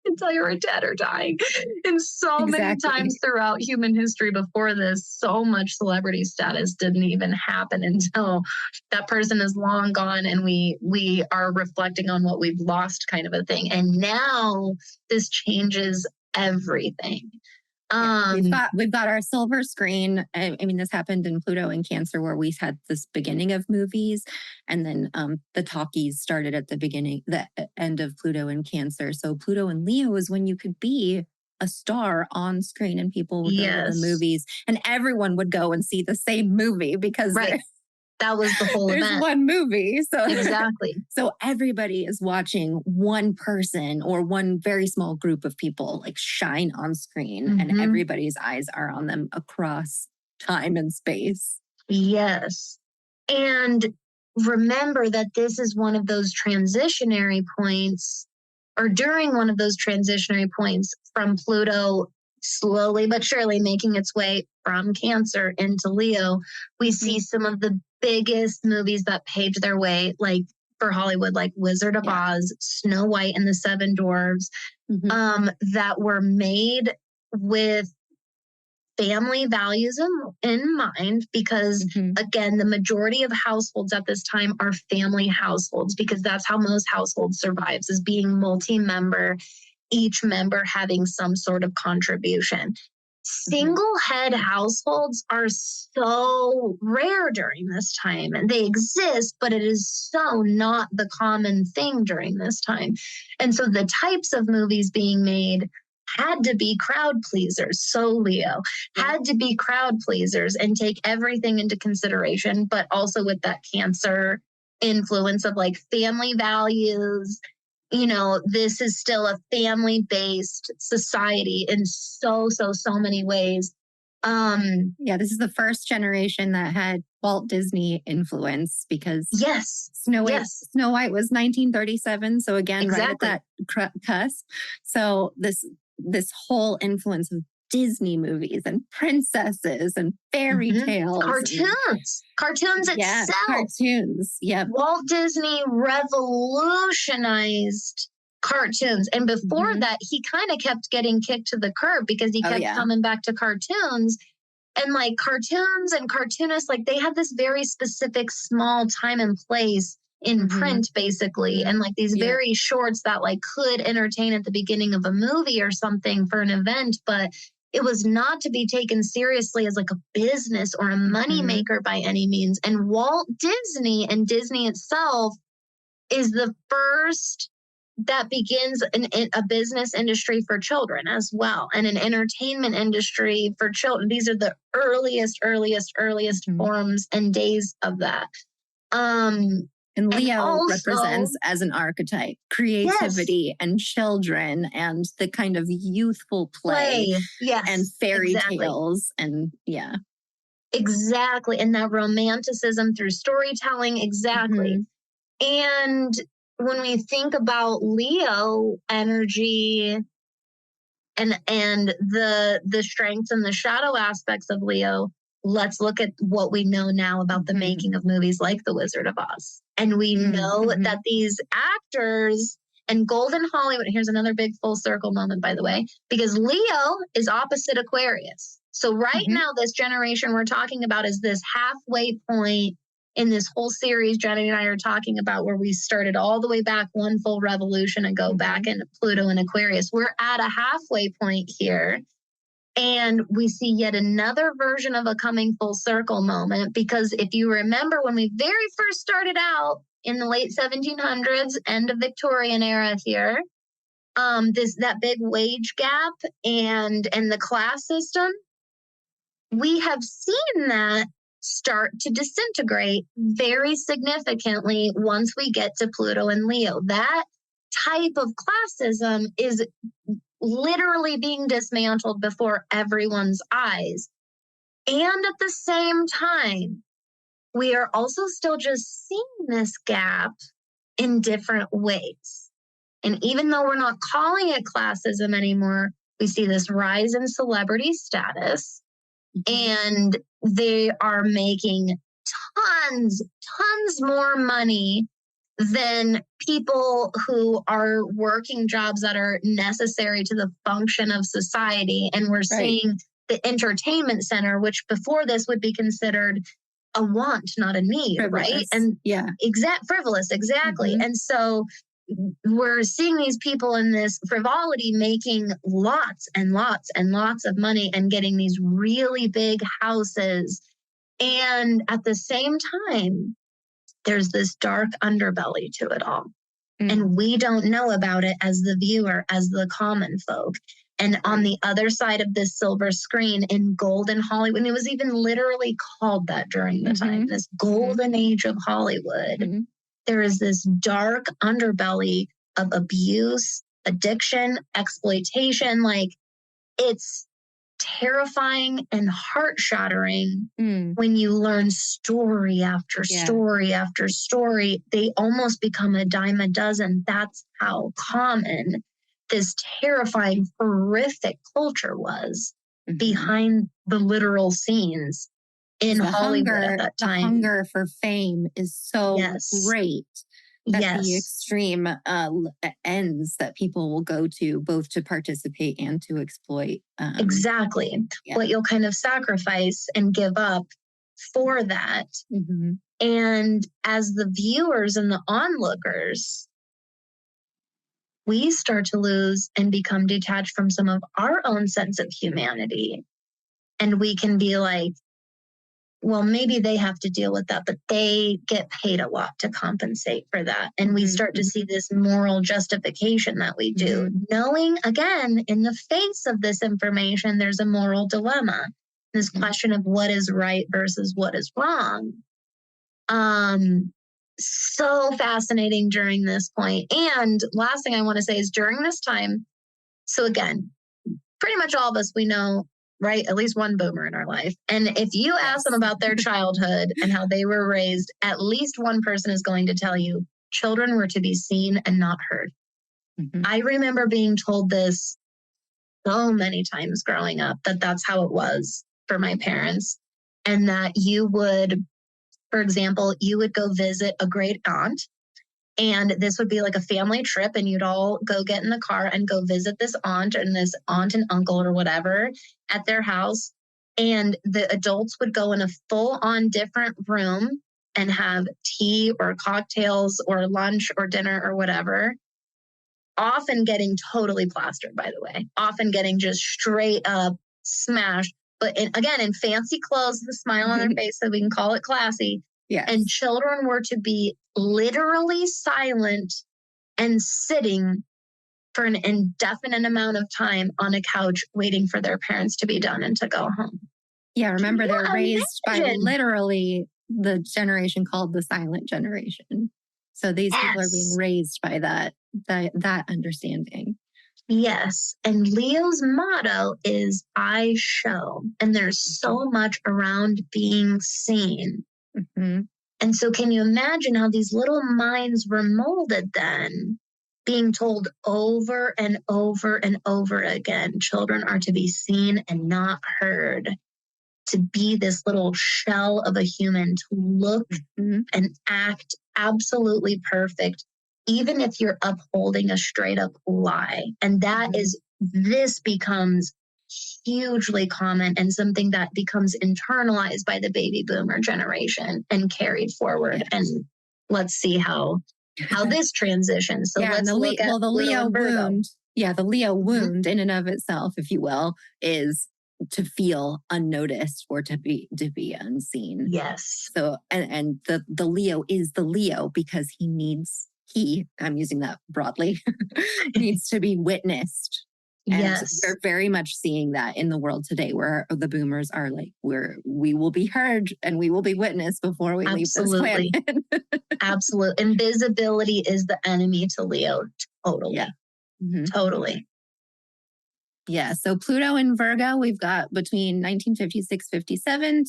Until you were dead or dying. And so many times throughout human history before this, so much celebrity status didn't even happen until that person is long gone and we are reflecting on what we've lost, kind of a thing. And now this changes everything. We've got our silver screen. I mean, this happened in Pluto and Cancer, where we had this beginning of movies, and then the talkies started at the end of Pluto and Cancer. So Pluto and Leo is when you could be a star on screen, and people would go to the movies, and everyone would go and see the same movie because that was the whole there's event. One movie. So exactly. So everybody is watching one person or one very small group of people shine on screen, mm-hmm. and everybody's eyes are on them across time and space. Yes. And remember that this is one of those transitionary points, or during one of those transitionary points from Pluto slowly but surely making its way from Cancer into Leo. We mm-hmm. see some of the biggest movies that paved their way, for Hollywood, Wizard of Oz, Snow White and the Seven Dwarfs, mm-hmm. That were made with family values in mind, because mm-hmm. again, the majority of households at this time are family households, because that's how most households survives, is being multi-member, each member having some sort of contribution. Single head households are so rare during this time, and they exist, but it is so not the common thing during this time. And so the types of movies being made had to be crowd pleasers. So Leo had to be crowd pleasers and take everything into consideration, but also with that Cancer influence of family values. This is still a family-based society in so many ways. This is the first generation that had Walt Disney influence, because Snow White was 1937. So again, right at that cusp. So this whole influence of Disney movies and princesses and fairy mm-hmm. tales. Cartoons itself. Cartoons. Yep. Walt Disney revolutionized cartoons. And before mm-hmm. that, he kind of kept getting kicked to the curb because he kept coming back to cartoons. And cartoons and cartoonists, they had this very specific small time and place in mm-hmm. print, basically. And these very shorts that could entertain at the beginning of a movie or something for an event, but it was not to be taken seriously as a business or a money maker by any means. And Walt Disney and Disney itself is the first that begins a business industry for children as well, and an entertainment industry for children. These are the earliest mm-hmm. forms and days of that. And Leo also represents, as an archetype, creativity and children and the kind of youthful play. And fairy tales. And Exactly. And that romanticism through storytelling. Exactly. Mm-hmm. And when we think about Leo energy, and the strengths and the shadow aspects of Leo. Let's look at what we know now about the making of movies like The Wizard of Oz. And we know that these actors and Golden Hollywood, here's another big full circle moment, by the way, because Leo is opposite Aquarius. So right now, this generation we're talking about is this halfway point in this whole series Jenny and I are talking about, where we started all the way back one full revolution and go back into Pluto and Aquarius. We're at a halfway point here. And we see yet another version of a coming full circle moment, because if you remember when we very first started out in the late 1700s, end of Victorian era here, that big wage gap and the class system, we have seen that start to disintegrate very significantly once we get to Pluto and Leo. That type of classism is literally being dismantled before everyone's eyes. And at the same time, we are also still just seeing this gap in different ways. And even though we're not calling it classism anymore, we see this rise in celebrity status, and they are making tons more money than people who are working jobs that are necessary to the function of society. And we're seeing the entertainment center, which before this would be considered a want, not a need, frivolous. Right? And frivolous, exactly. And so we're seeing these people in this frivolity making lots and lots and lots of money and getting these really big houses. And at the same time, there's this dark underbelly to it all. And we don't know about it as the viewer, as the common folk. And on the other side of this silver screen in Golden Hollywood, and it was even literally called that during the time, this golden age of Hollywood, there is this dark underbelly of abuse, addiction, exploitation. Like, it's terrifying and heart-shattering when you learn story after story after story. They almost become a dime a dozen. That's how common this terrifying, horrific culture was behind the literal scenes in Hollywood at that time. The hunger for fame is so great that the extreme ends that people will go to, both to participate and to exploit. Exactly. What you'll kind of sacrifice and give up for that. And as the viewers and the onlookers, we start to lose and become detached from some of our own sense of humanity. And we can be like, well, maybe they have to deal with that, but they get paid a lot to compensate for that. And we start to see this moral justification that we do, knowing, again, in the face of this information, there's a moral dilemma, this question of what is right versus what is wrong. So fascinating during this point. And last thing I want to say is during this time, so again, pretty much all of us, we know, right? At least one boomer in our life. And if you ask them about their childhood and how they were raised, at least one person is going to tell you children were to be seen and not heard. I remember being told this so many times growing up, that that's how it was for my parents. And that you would, for example, you would go visit a great aunt. And this would be like a family trip, and you'd all go get in the car and go visit this aunt and uncle or whatever at their house. And the adults would go in a full-on different room and have tea or cocktails or lunch or dinner or whatever, often getting totally plastered, by the way, often getting just straight up smashed. But again, in fancy clothes, the smile on their face, so we can call it classy. And children were to be literally silent and sitting for an indefinite amount of time on a couch waiting for their parents to be done and to go home. Yeah, remember they're raised by literally the generation called the silent generation. So these people are being raised by that understanding. Yes. And Leo's motto is I show. And there's so much around being seen. And so can you imagine how these little minds were molded then being told over and over and over again, children are to be seen and not heard, to be this little shell of a human, to look and act absolutely perfect, even if you're upholding a straight up lie. And that is, this becomes hugely common and something that becomes internalized by the baby boomer generation and carried forward. Yes. And let's see how this transitions. So let's look at the Leo wound. Yeah, the Leo wound in and of itself, if you will, is to feel unnoticed or to be unseen. Yes. So and the Leo is the Leo because I'm using that broadly, needs to be witnessed. And yes. we're very much seeing that in the world today, where the boomers are like, we will be heard and we will be witnessed before we leave this planet. Absolutely. Invisibility is the enemy to Leo. Totally. Yeah. Totally. Yeah. So Pluto in Virgo, we've got between 1956-57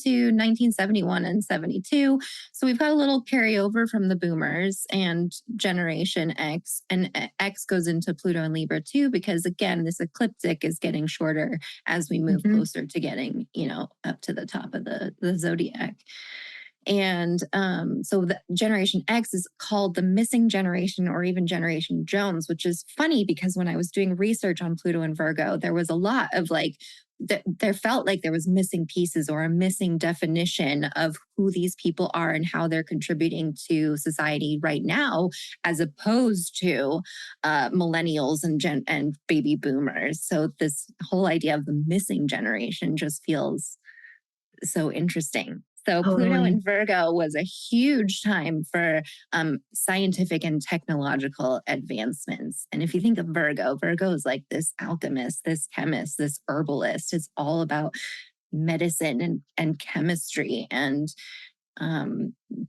to 1971 and 72. So we've got a little carryover from the boomers and Generation X. And X goes into Pluto and Libra too, because again, this ecliptic is getting shorter as we move closer to getting, up to the top of the zodiac. And so the Generation X is called the missing generation, or even Generation Jones, which is funny because when I was doing research on Pluto and Virgo, there was a lot of there felt like there was missing pieces or a missing definition of who these people are and how they're contributing to society right now, as opposed to millennials and baby boomers. So this whole idea of the missing generation just feels so interesting. So Pluto in Virgo was a huge time for scientific and technological advancements. And if you think of Virgo is like this alchemist, this chemist, this herbalist. It's all about medicine and chemistry and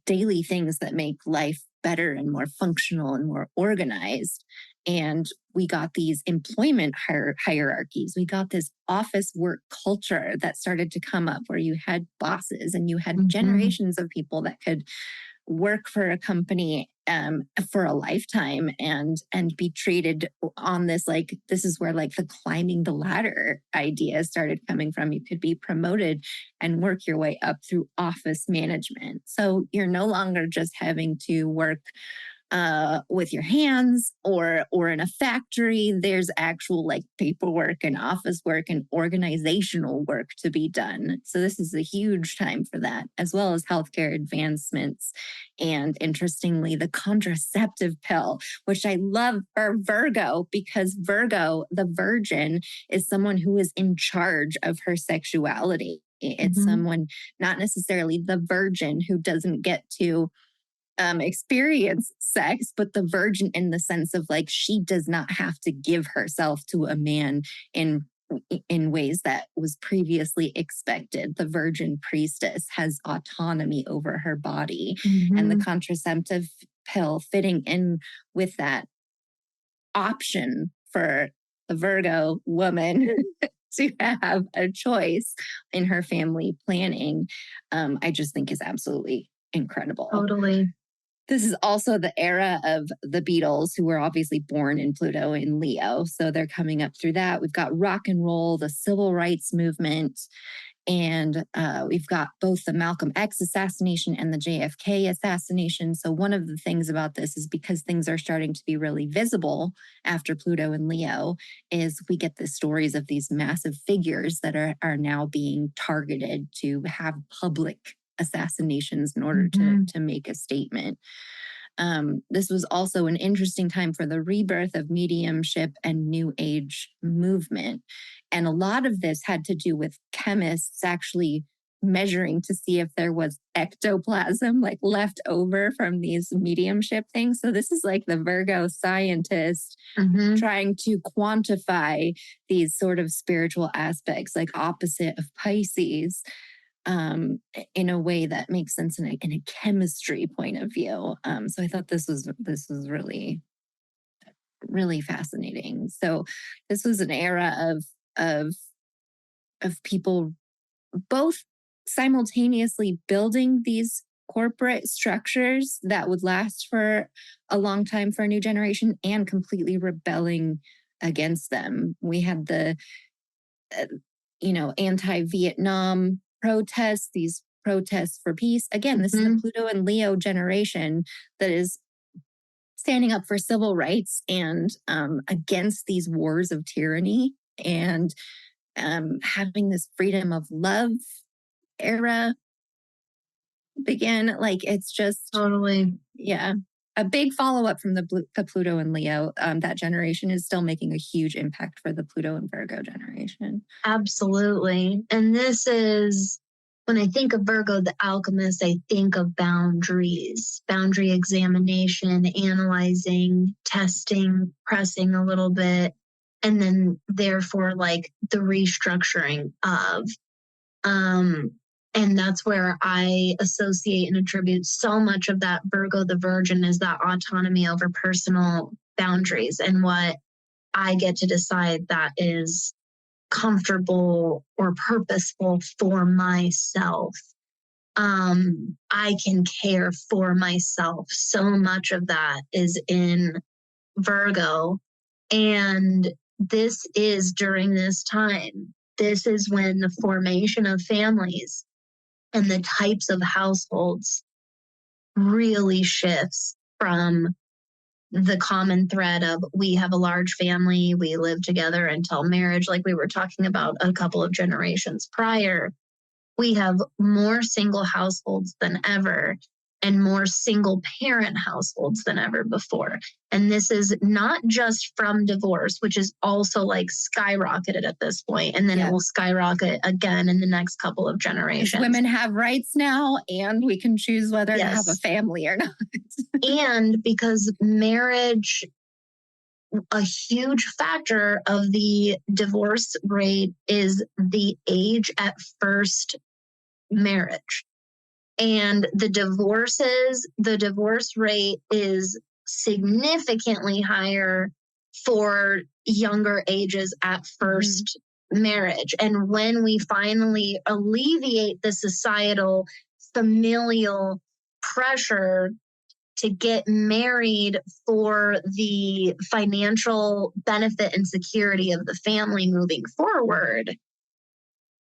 daily things that make life better and more functional and more organized. And we got these employment hierarchies. We got this office work culture that started to come up, where you had bosses and you had generations of people that could work for a company for a lifetime and be treated on this, this is where the climbing the ladder idea started coming from. You could be promoted and work your way up through office management. So you're no longer just having to work with your hands or in a factory. There's actual paperwork and office work and organizational work to be done. So this is a huge time for that, as well as healthcare advancements. And interestingly, the contraceptive pill, which I love for Virgo, because Virgo, the virgin, is someone who is in charge of her sexuality. It's someone, not necessarily the virgin, who doesn't get to experience sex, but the virgin in the sense of she does not have to give herself to a man in ways that was previously expected. The virgin priestess has autonomy over her body, and the contraceptive pill fitting in with that option for the Virgo woman to have a choice in her family planning, I just think is absolutely incredible. Totally. This is also the era of the Beatles, who were obviously born in Pluto in Leo. So they're coming up through that. We've got rock and roll, the civil rights movement, and we've got both the Malcolm X assassination and the JFK assassination. So one of the things about this is, because things are starting to be really visible after Pluto and Leo, is we get the stories of these massive figures that are now being targeted to have public assassinations in order to make a statement. This was also an interesting time for the rebirth of mediumship and New Age movement. And a lot of this had to do with chemists actually measuring to see if there was ectoplasm left over from these mediumship things. So this is the Virgo scientist trying to quantify these sort of spiritual aspects, opposite of Pisces, in a way that makes sense in a chemistry point of view. So I thought this was really, really fascinating. So this was an era of people both simultaneously building these corporate structures that would last for a long time for a new generation and completely rebelling against them. We had the, anti-Vietnam protests, these protests for peace. Again, this is the Pluto and Leo generation that is standing up for civil rights and against these wars of tyranny and having this freedom of love era begin. Like, it's just Totally. Yeah. A big follow-up from the Pluto and Leo. That generation is still making a huge impact for the Pluto and Virgo generation. Absolutely. And this is, when I think of Virgo, the alchemist, I think of boundaries, boundary examination, analyzing, testing, pressing a little bit, and then therefore like the restructuring of, and that's where I associate and attribute so much of that Virgo, the Virgin, is that autonomy over personal boundaries and what I get to decide that is comfortable or purposeful for myself. I can care for myself. So much of that is in Virgo. And this is during this time. This is when the formation of families and the types of households really shifts from the common thread of we have a large family, we live together until marriage, like we were talking about a couple of generations prior. We have more single households than ever and more single parent households than ever before. And this is not just from divorce, which is also like skyrocketed at this point, and then it will skyrocket again in the next couple of generations. Women have rights now, and we can choose whether to have a family or not. And because marriage, a huge factor of the divorce rate is the age at first marriage. And the divorce rate is significantly higher for younger ages at first marriage. And when we finally alleviate the societal familial pressure to get married for the financial benefit and security of the family moving forward,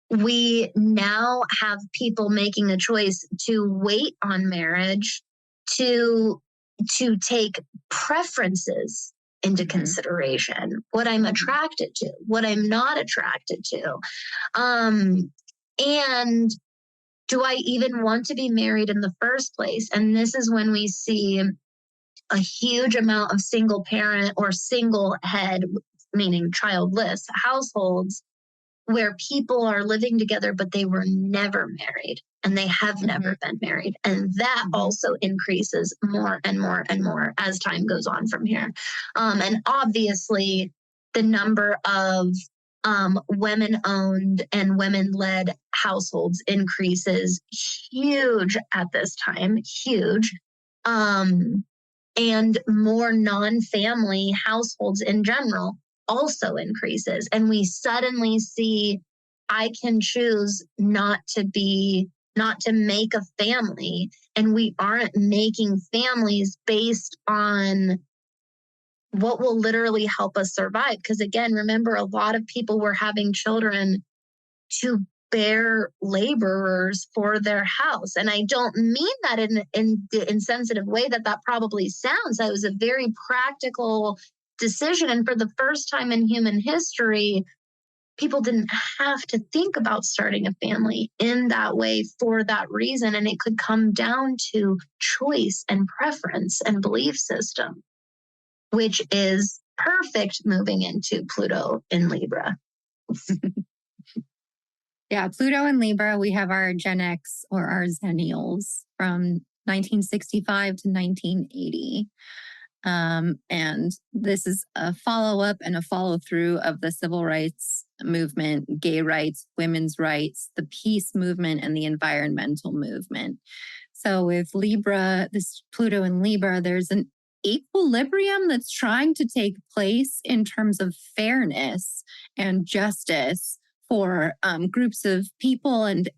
we now have people making a choice to wait on marriage, to take preferences into consideration, what I'm attracted to, what I'm not attracted to. And do I even want to be married in the first place? And this is when we see a huge amount of single parent or single head, meaning childless households, where people are living together, but they were never married and they have never been married. And that also increases more and more and more as time goes on from here. And obviously the number of women-owned and women-led households increases huge at this time, huge. And more non-family households in general also increases. And we suddenly see, I can choose not to make a family. And we aren't making families based on what will literally help us survive. Because again, remember, a lot of people were having children to bear laborers for their house. And I don't mean that in the insensitive way that probably sounds. That was a very practical decision. And for the first time in human history, people didn't have to think about starting a family in that way for that reason. And it could come down to choice and preference and belief system, which is perfect moving into Pluto in Libra. Yeah, Pluto and Libra, we have our Gen X or our Xennials from 1965 to 1980. And this is a follow-up and a follow-through of the civil rights movement, gay rights, women's rights, the peace movement, and the environmental movement. So with Libra, this Pluto and Libra, there's an equilibrium that's trying to take place in terms of fairness and justice for groups of people and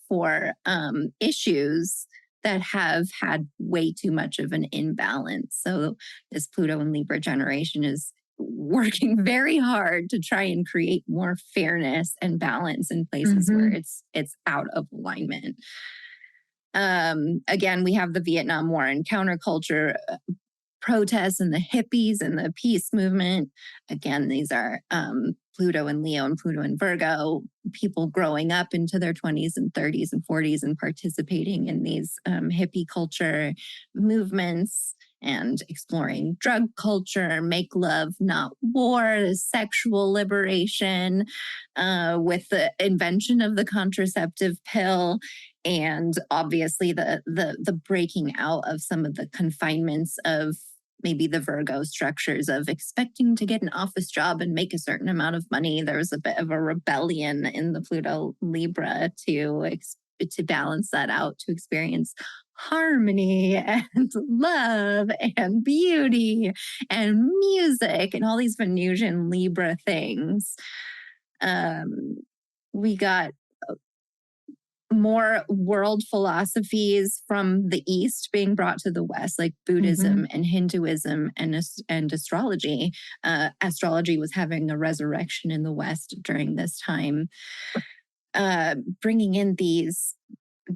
for issues that have had way too much of an imbalance. So this Pluto and Libra generation is working very hard to try and create more fairness and balance in places where it's out of alignment. Again, we have the Vietnam War and counterculture protests and the hippies and the peace movement. Again, these are Pluto and Leo and Pluto and Virgo, people growing up into their 20s and 30s and 40s and participating in these hippie culture movements and exploring drug culture, make love, not war, sexual liberation, with the invention of the contraceptive pill. And obviously the breaking out of some of the confinements of maybe the Virgo structures of expecting to get an office job and make a certain amount of money. There was a bit of a rebellion in the Pluto Libra to balance that out, to experience harmony and love and beauty and music and all these Venusian Libra things. We got more world philosophies from the East being brought to the West, like Buddhism and Hinduism and astrology. Astrology was having a resurrection in the West during this time, bringing in these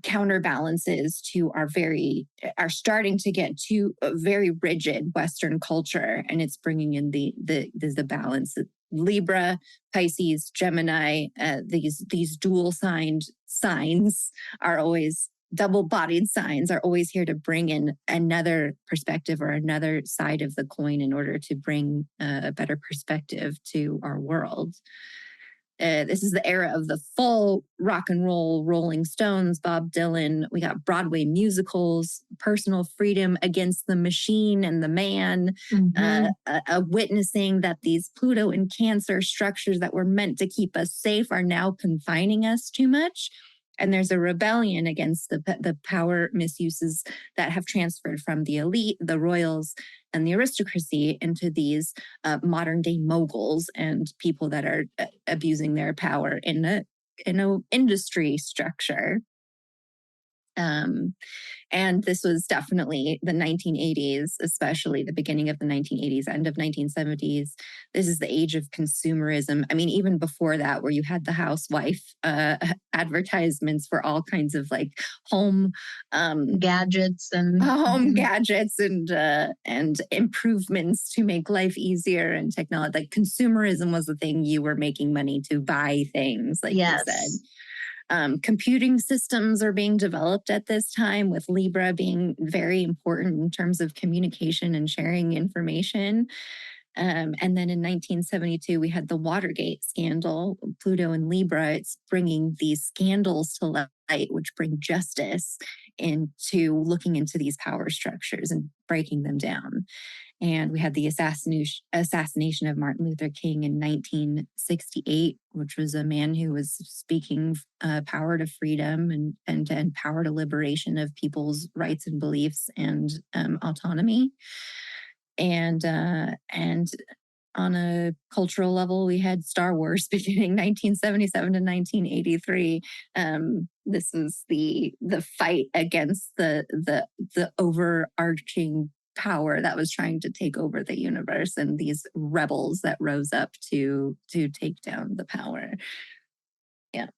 counterbalances to are starting to get to a very rigid Western culture, and it's bringing in the balance. Libra, Pisces, Gemini, these dual signs are always double-bodied signs are always here to bring in another perspective or another side of the coin in order to bring a better perspective to our world. This is the era of the full rock and roll, Rolling Stones, Bob Dylan. We got Broadway musicals, personal freedom against the machine and the man, witnessing that these Pluto and Cancer structures that were meant to keep us safe are now confining us too much. And there's a rebellion against the power misuses that have transferred from the elite, the royals, and the aristocracy into these modern day moguls and people that are abusing their power in a industry structure. And this was definitely the 1980s, especially the beginning of the 1980s, end of 1970s. This is the age of consumerism. I mean, even before that, where you had the housewife advertisements for all kinds of like home gadgets and and improvements to make life easier and technology. Like consumerism was the thing. You were making money to buy things, like you said. Computing systems are being developed at this time, with Libra being very important in terms of communication and sharing information. And then in 1972, we had the Watergate scandal. Pluto and Libra, it's bringing these scandals to light, which bring justice into looking into these power structures and breaking them down. And we had the assassination of Martin Luther King in 1968, which was a man who was speaking power to freedom and power to liberation of people's rights and beliefs and autonomy. And on a cultural level, we had Star Wars beginning 1977 to 1983. This is the fight against the overarching power that was trying to take over the universe, and these rebels that rose up to take down the power. Yeah.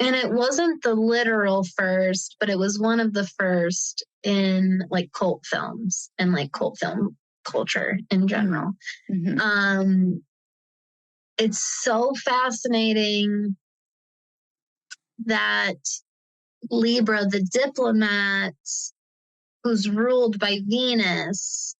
And it wasn't the literal first, but it was one of the first in like cult films and like cult film culture in general. It's so fascinating that Libra, the diplomat, who's ruled by Venus,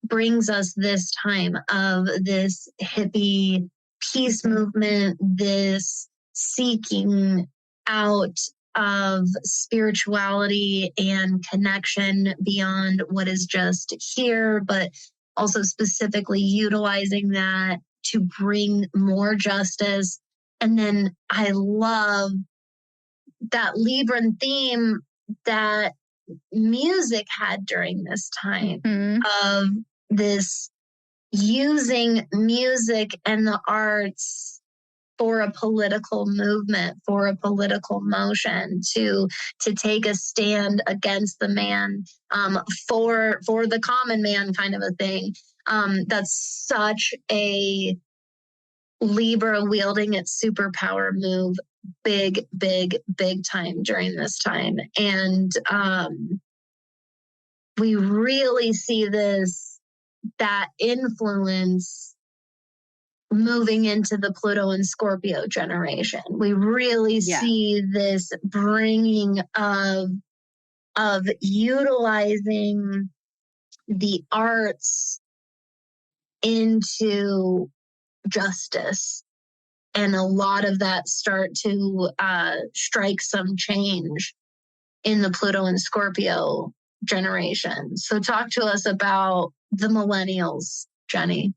brings us this time of this hippie peace movement, this seeking out of spirituality and connection beyond what is just here, but also specifically utilizing that to bring more justice. And then I love that Libran theme that music had during this time of this using music and the arts for a political movement, for a political motion, to take a stand against the man, for the common man, kind of a thing. That's such a Libra wielding its superpower move, big time during this time. And we really see that influence moving into the Pluto and Scorpio generation. We really see this bringing of utilizing the arts into justice. And a lot of that start to strike some change in the Pluto and Scorpio generation. So talk to us about the Millennials, Jenny.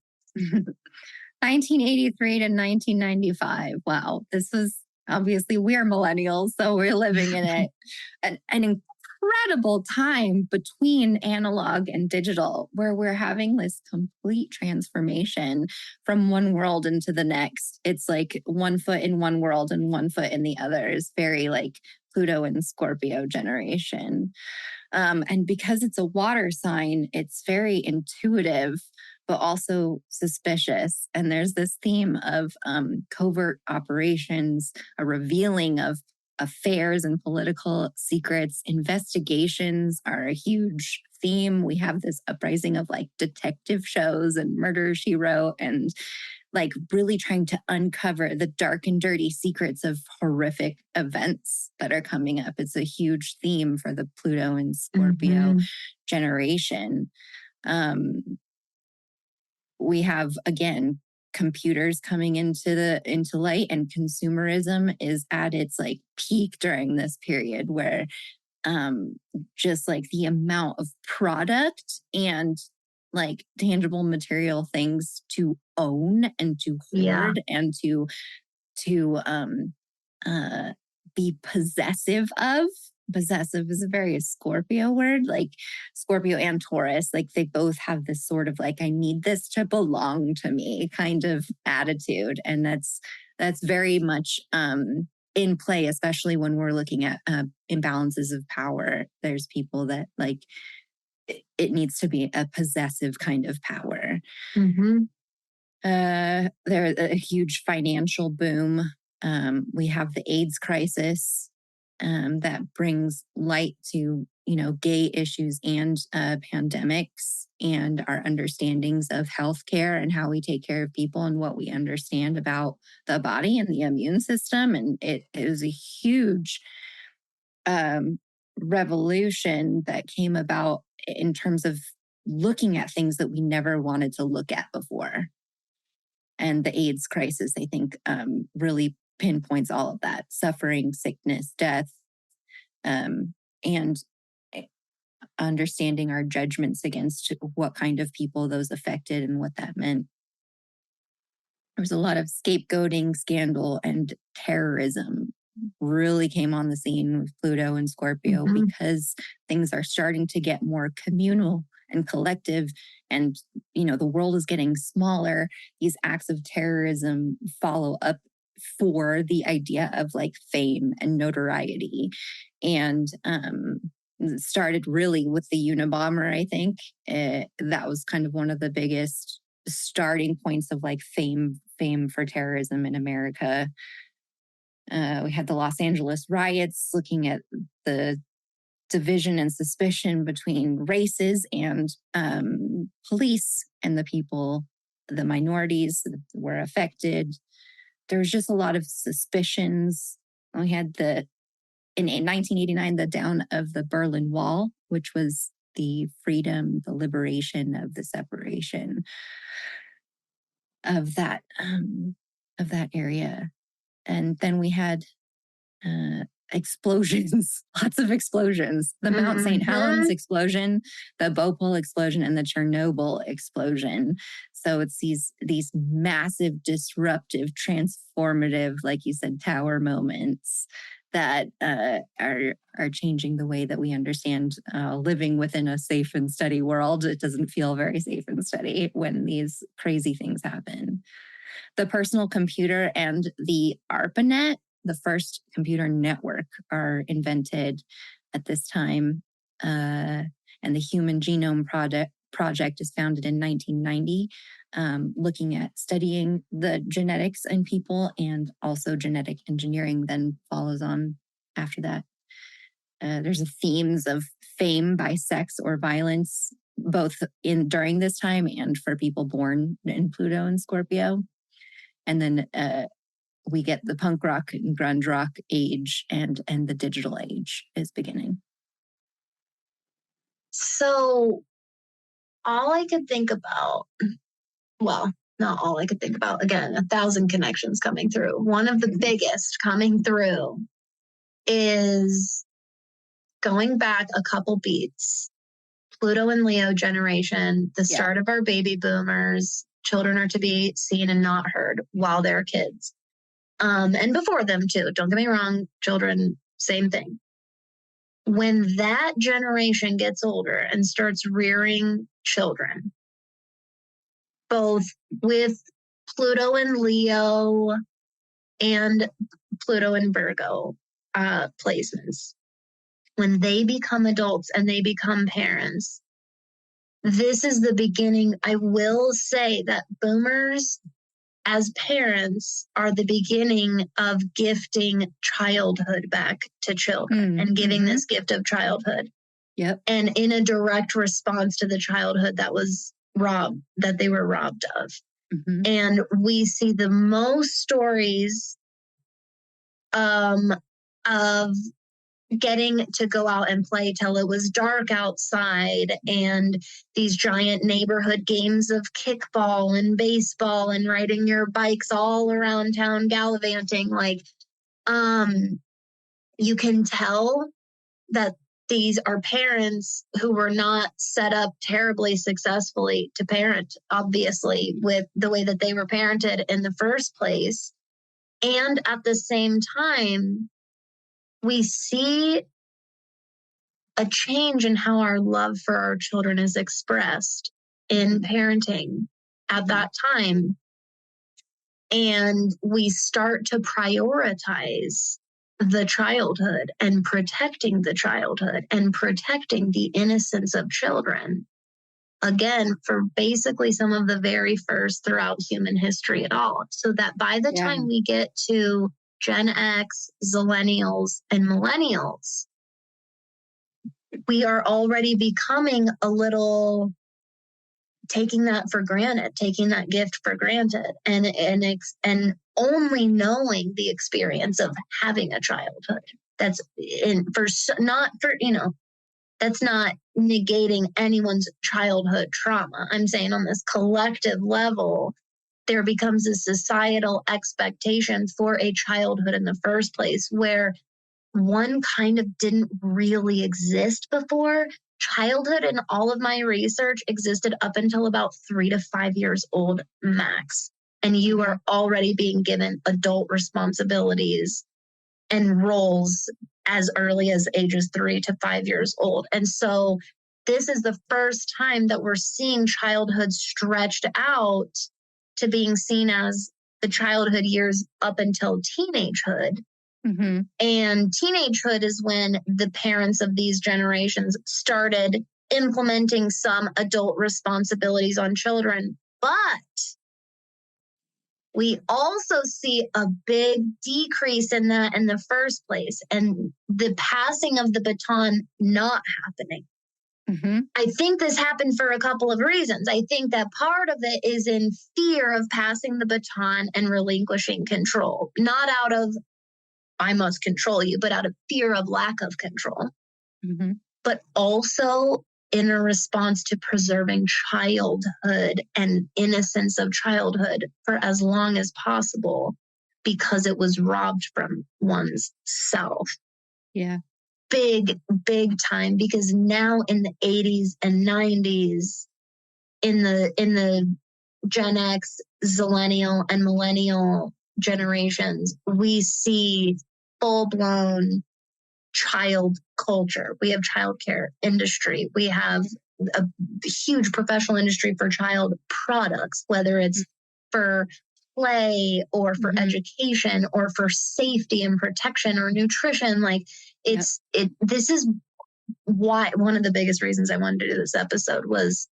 1983 to 1995. Wow. This was obviously, we're millennials, so we're living in it. An incredible time between analog and digital, where we're having this complete transformation from one world into the next. It's like one foot in one world and one foot in the other. Is very like Pluto and Scorpio generation. And because it's a water sign, it's very intuitive, but also suspicious. And there's this theme of covert operations, a revealing of affairs and political secrets. Investigations are a huge theme. We have this uprising of like detective shows and Murder, She Wrote, and like really trying to uncover the dark and dirty secrets of horrific events that are coming up. It's a huge theme for the Pluto and Scorpio generation. We have, again, computers coming into light, and consumerism is at its like peak during this period, where just like the amount of product and like tangible material things to own and to hoard and to be possessive of. Possessive is a very Scorpio word, like Scorpio and Taurus, like they both have this sort of like, I need this to belong to me kind of attitude. And that's very much in play, especially when we're looking at imbalances of power. There's people that like, it needs to be a possessive kind of power. There's a huge financial boom. We have the AIDS crisis that brings light to, gay issues and pandemics, and our understandings of healthcare and how we take care of people and what we understand about the body and the immune system. And it was a huge revolution that came about in terms of looking at things that we never wanted to look at before. And the AIDS crisis, I think, really pinpoints all of that: suffering, sickness, death, and understanding our judgments against what kind of people those affected and what that meant. There was a lot of scapegoating, scandal, and terrorism really came on the scene with Pluto and Scorpio, because things are starting to get more communal and collective, and the world is getting smaller. These acts of terrorism follow up for the idea of like fame and notoriety, and it started really with the Unabomber. I think that was kind of one of the biggest starting points of like fame for terrorism in America. We had the Los Angeles riots, looking at the division and suspicion between races and police and the people, the minorities that were affected. There was just a lot of suspicions. We had in 1989, the down of the Berlin Wall, which was the freedom, the liberation of the separation of that area. And then we had explosions, lots of explosions. The Mount St. Helens explosion, the Bhopal explosion, and the Chernobyl explosion. So it's these massive, disruptive, transformative, like you said, tower moments that are changing the way that we understand living within a safe and steady world. It doesn't feel very safe and steady when these crazy things happen. The personal computer and the ARPANET, the first computer network, are invented at this time. And the Human Genome Project is founded in 1990, looking at studying the genetics in people, and also genetic engineering then follows on after that. There's themes of fame by sex or violence, both during this time and for people born in Pluto and Scorpio. And then we get the punk rock and grunge rock age, and the digital age is beginning. So all I could think about, well, not all I could think about, again, 1,000 connections coming through. One of the biggest coming through is going back a couple beats. Pluto and Leo generation, the start of our baby boomers. Children are to be seen and not heard while they're kids. And before them too, don't get me wrong, children, same thing. When that generation gets older and starts rearing children, both with Pluto and Leo and Pluto and Virgo placements, when they become adults and they become parents, this is the beginning. I will say that boomers as parents are the beginning of gifting childhood back to children and giving this gift of childhood. Yep. And in a direct response to the childhood that was robbed, that they were robbed of. And we see the most stories of getting to go out and play till it was dark outside, and these giant neighborhood games of kickball and baseball and riding your bikes all around town gallivanting. Like, you can tell that these are parents who were not set up terribly successfully to parent, obviously, with the way that they were parented in the first place. And at the same time, we see a change in how our love for our children is expressed in parenting at that time. And we start to prioritize the childhood and protecting the childhood and protecting the innocence of children. Again, for basically some of the very first throughout human history at all. So that by the time we get to Gen X, Xennials, and Millennials, we are already becoming a little taking that for granted, taking that gift for granted, and only knowing the experience of having a childhood. That's that's not negating anyone's childhood trauma. I'm saying on this collective level, there becomes a societal expectation for a childhood in the first place, where one kind of didn't really exist before. Childhood, in all of my research, existed up until about 3 to 5 years old max. And you are already being given adult responsibilities and roles as early as ages 3 to 5 years old. And so this is the first time that we're seeing childhood stretched out to being seen as the childhood years up until teenagehood. And teenagehood is when the parents of these generations started implementing some adult responsibilities on children. But we also see a big decrease in that in the first place, and the passing of the baton not happening. I think this happened for a couple of reasons. I think that part of it is in fear of passing the baton and relinquishing control, not out of I must control you, but out of fear of lack of control. But also in a response to preserving childhood and innocence of childhood for as long as possible, because it was robbed from one's self. Big time, because now in the 80s and 90s, in the Gen X, Zillennial, and Millennial generations, we see full-blown child culture. We have childcare industry. We have a huge professional industry for child products, whether it's for play or for Mhm. education or for safety and protection or nutrition. Like this is why one of the biggest reasons I wanted to do this episode was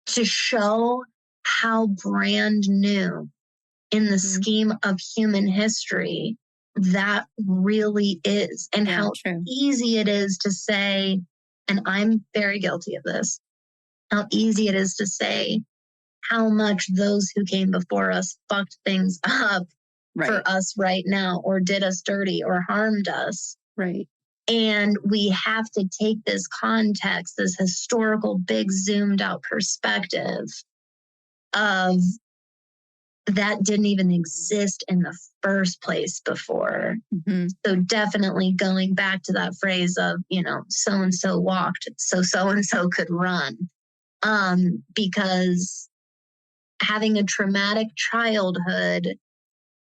to show how brand new in the scheme of human history that really is, and how easy it is to say, and I'm very guilty of this, how easy it is to say how much those who came before us fucked things up for us right now, or did us dirty or harmed us. Right. And we have to take this context, this historical, big, zoomed out perspective of that didn't even exist in the first place before. Mm-hmm. So definitely going back to that phrase of, so-and-so walked, so so-and-so could run. Because having a traumatic childhood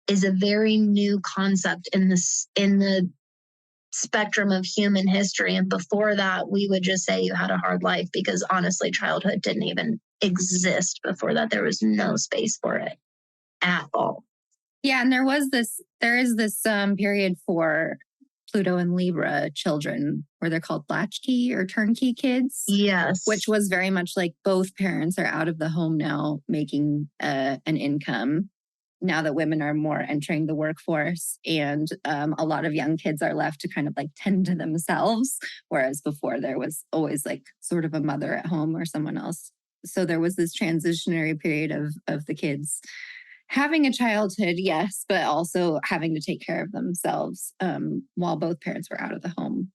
is a very new concept in the spectrum of human history. And before that, we would just say you had a hard life, because honestly, childhood didn't even exist before that. There was no space for it at all. Yeah, and there is this period for Pluto and Libra children where they're called latchkey or turnkey kids. Yes. Which was very much like both parents are out of the home now, making an income now that women are more entering the workforce, and a lot of young kids are left to kind of like tend to themselves, whereas before there was always like sort of a mother at home or someone else. So there was this transitionary period of the kids having a childhood, yes, but also having to take care of themselves while both parents were out of the home.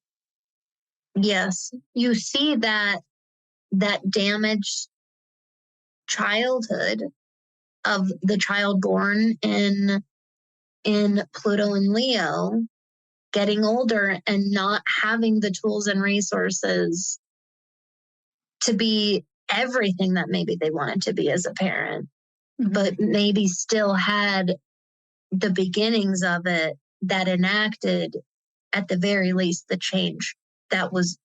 Yes, you see that damaged childhood of the child born in Pluto and Leo getting older and not having the tools and resources to be everything that maybe they wanted to be as a parent, but maybe still had the beginnings of it that enacted, at the very least, the change that was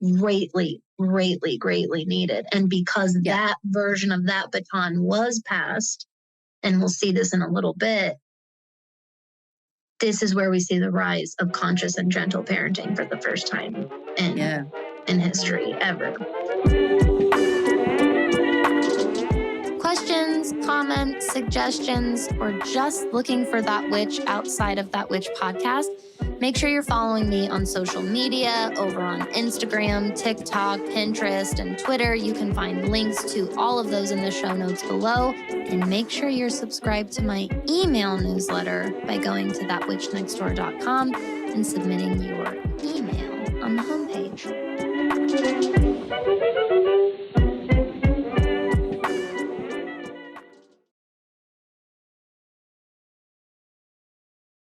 greatly needed. And because that version of that baton was passed, and we'll see this in a little bit, this is where we see the rise of conscious and gentle parenting for the first time in history ever. Questions, comments, suggestions, or just looking for That Witch outside of That Witch podcast? Make sure you're following me on social media over on Instagram, TikTok, Pinterest, and Twitter. You can find links to all of those in the show notes below. And make sure you're subscribed to my email newsletter by going to thatwitchnextdoor.com and submitting your email on the homepage.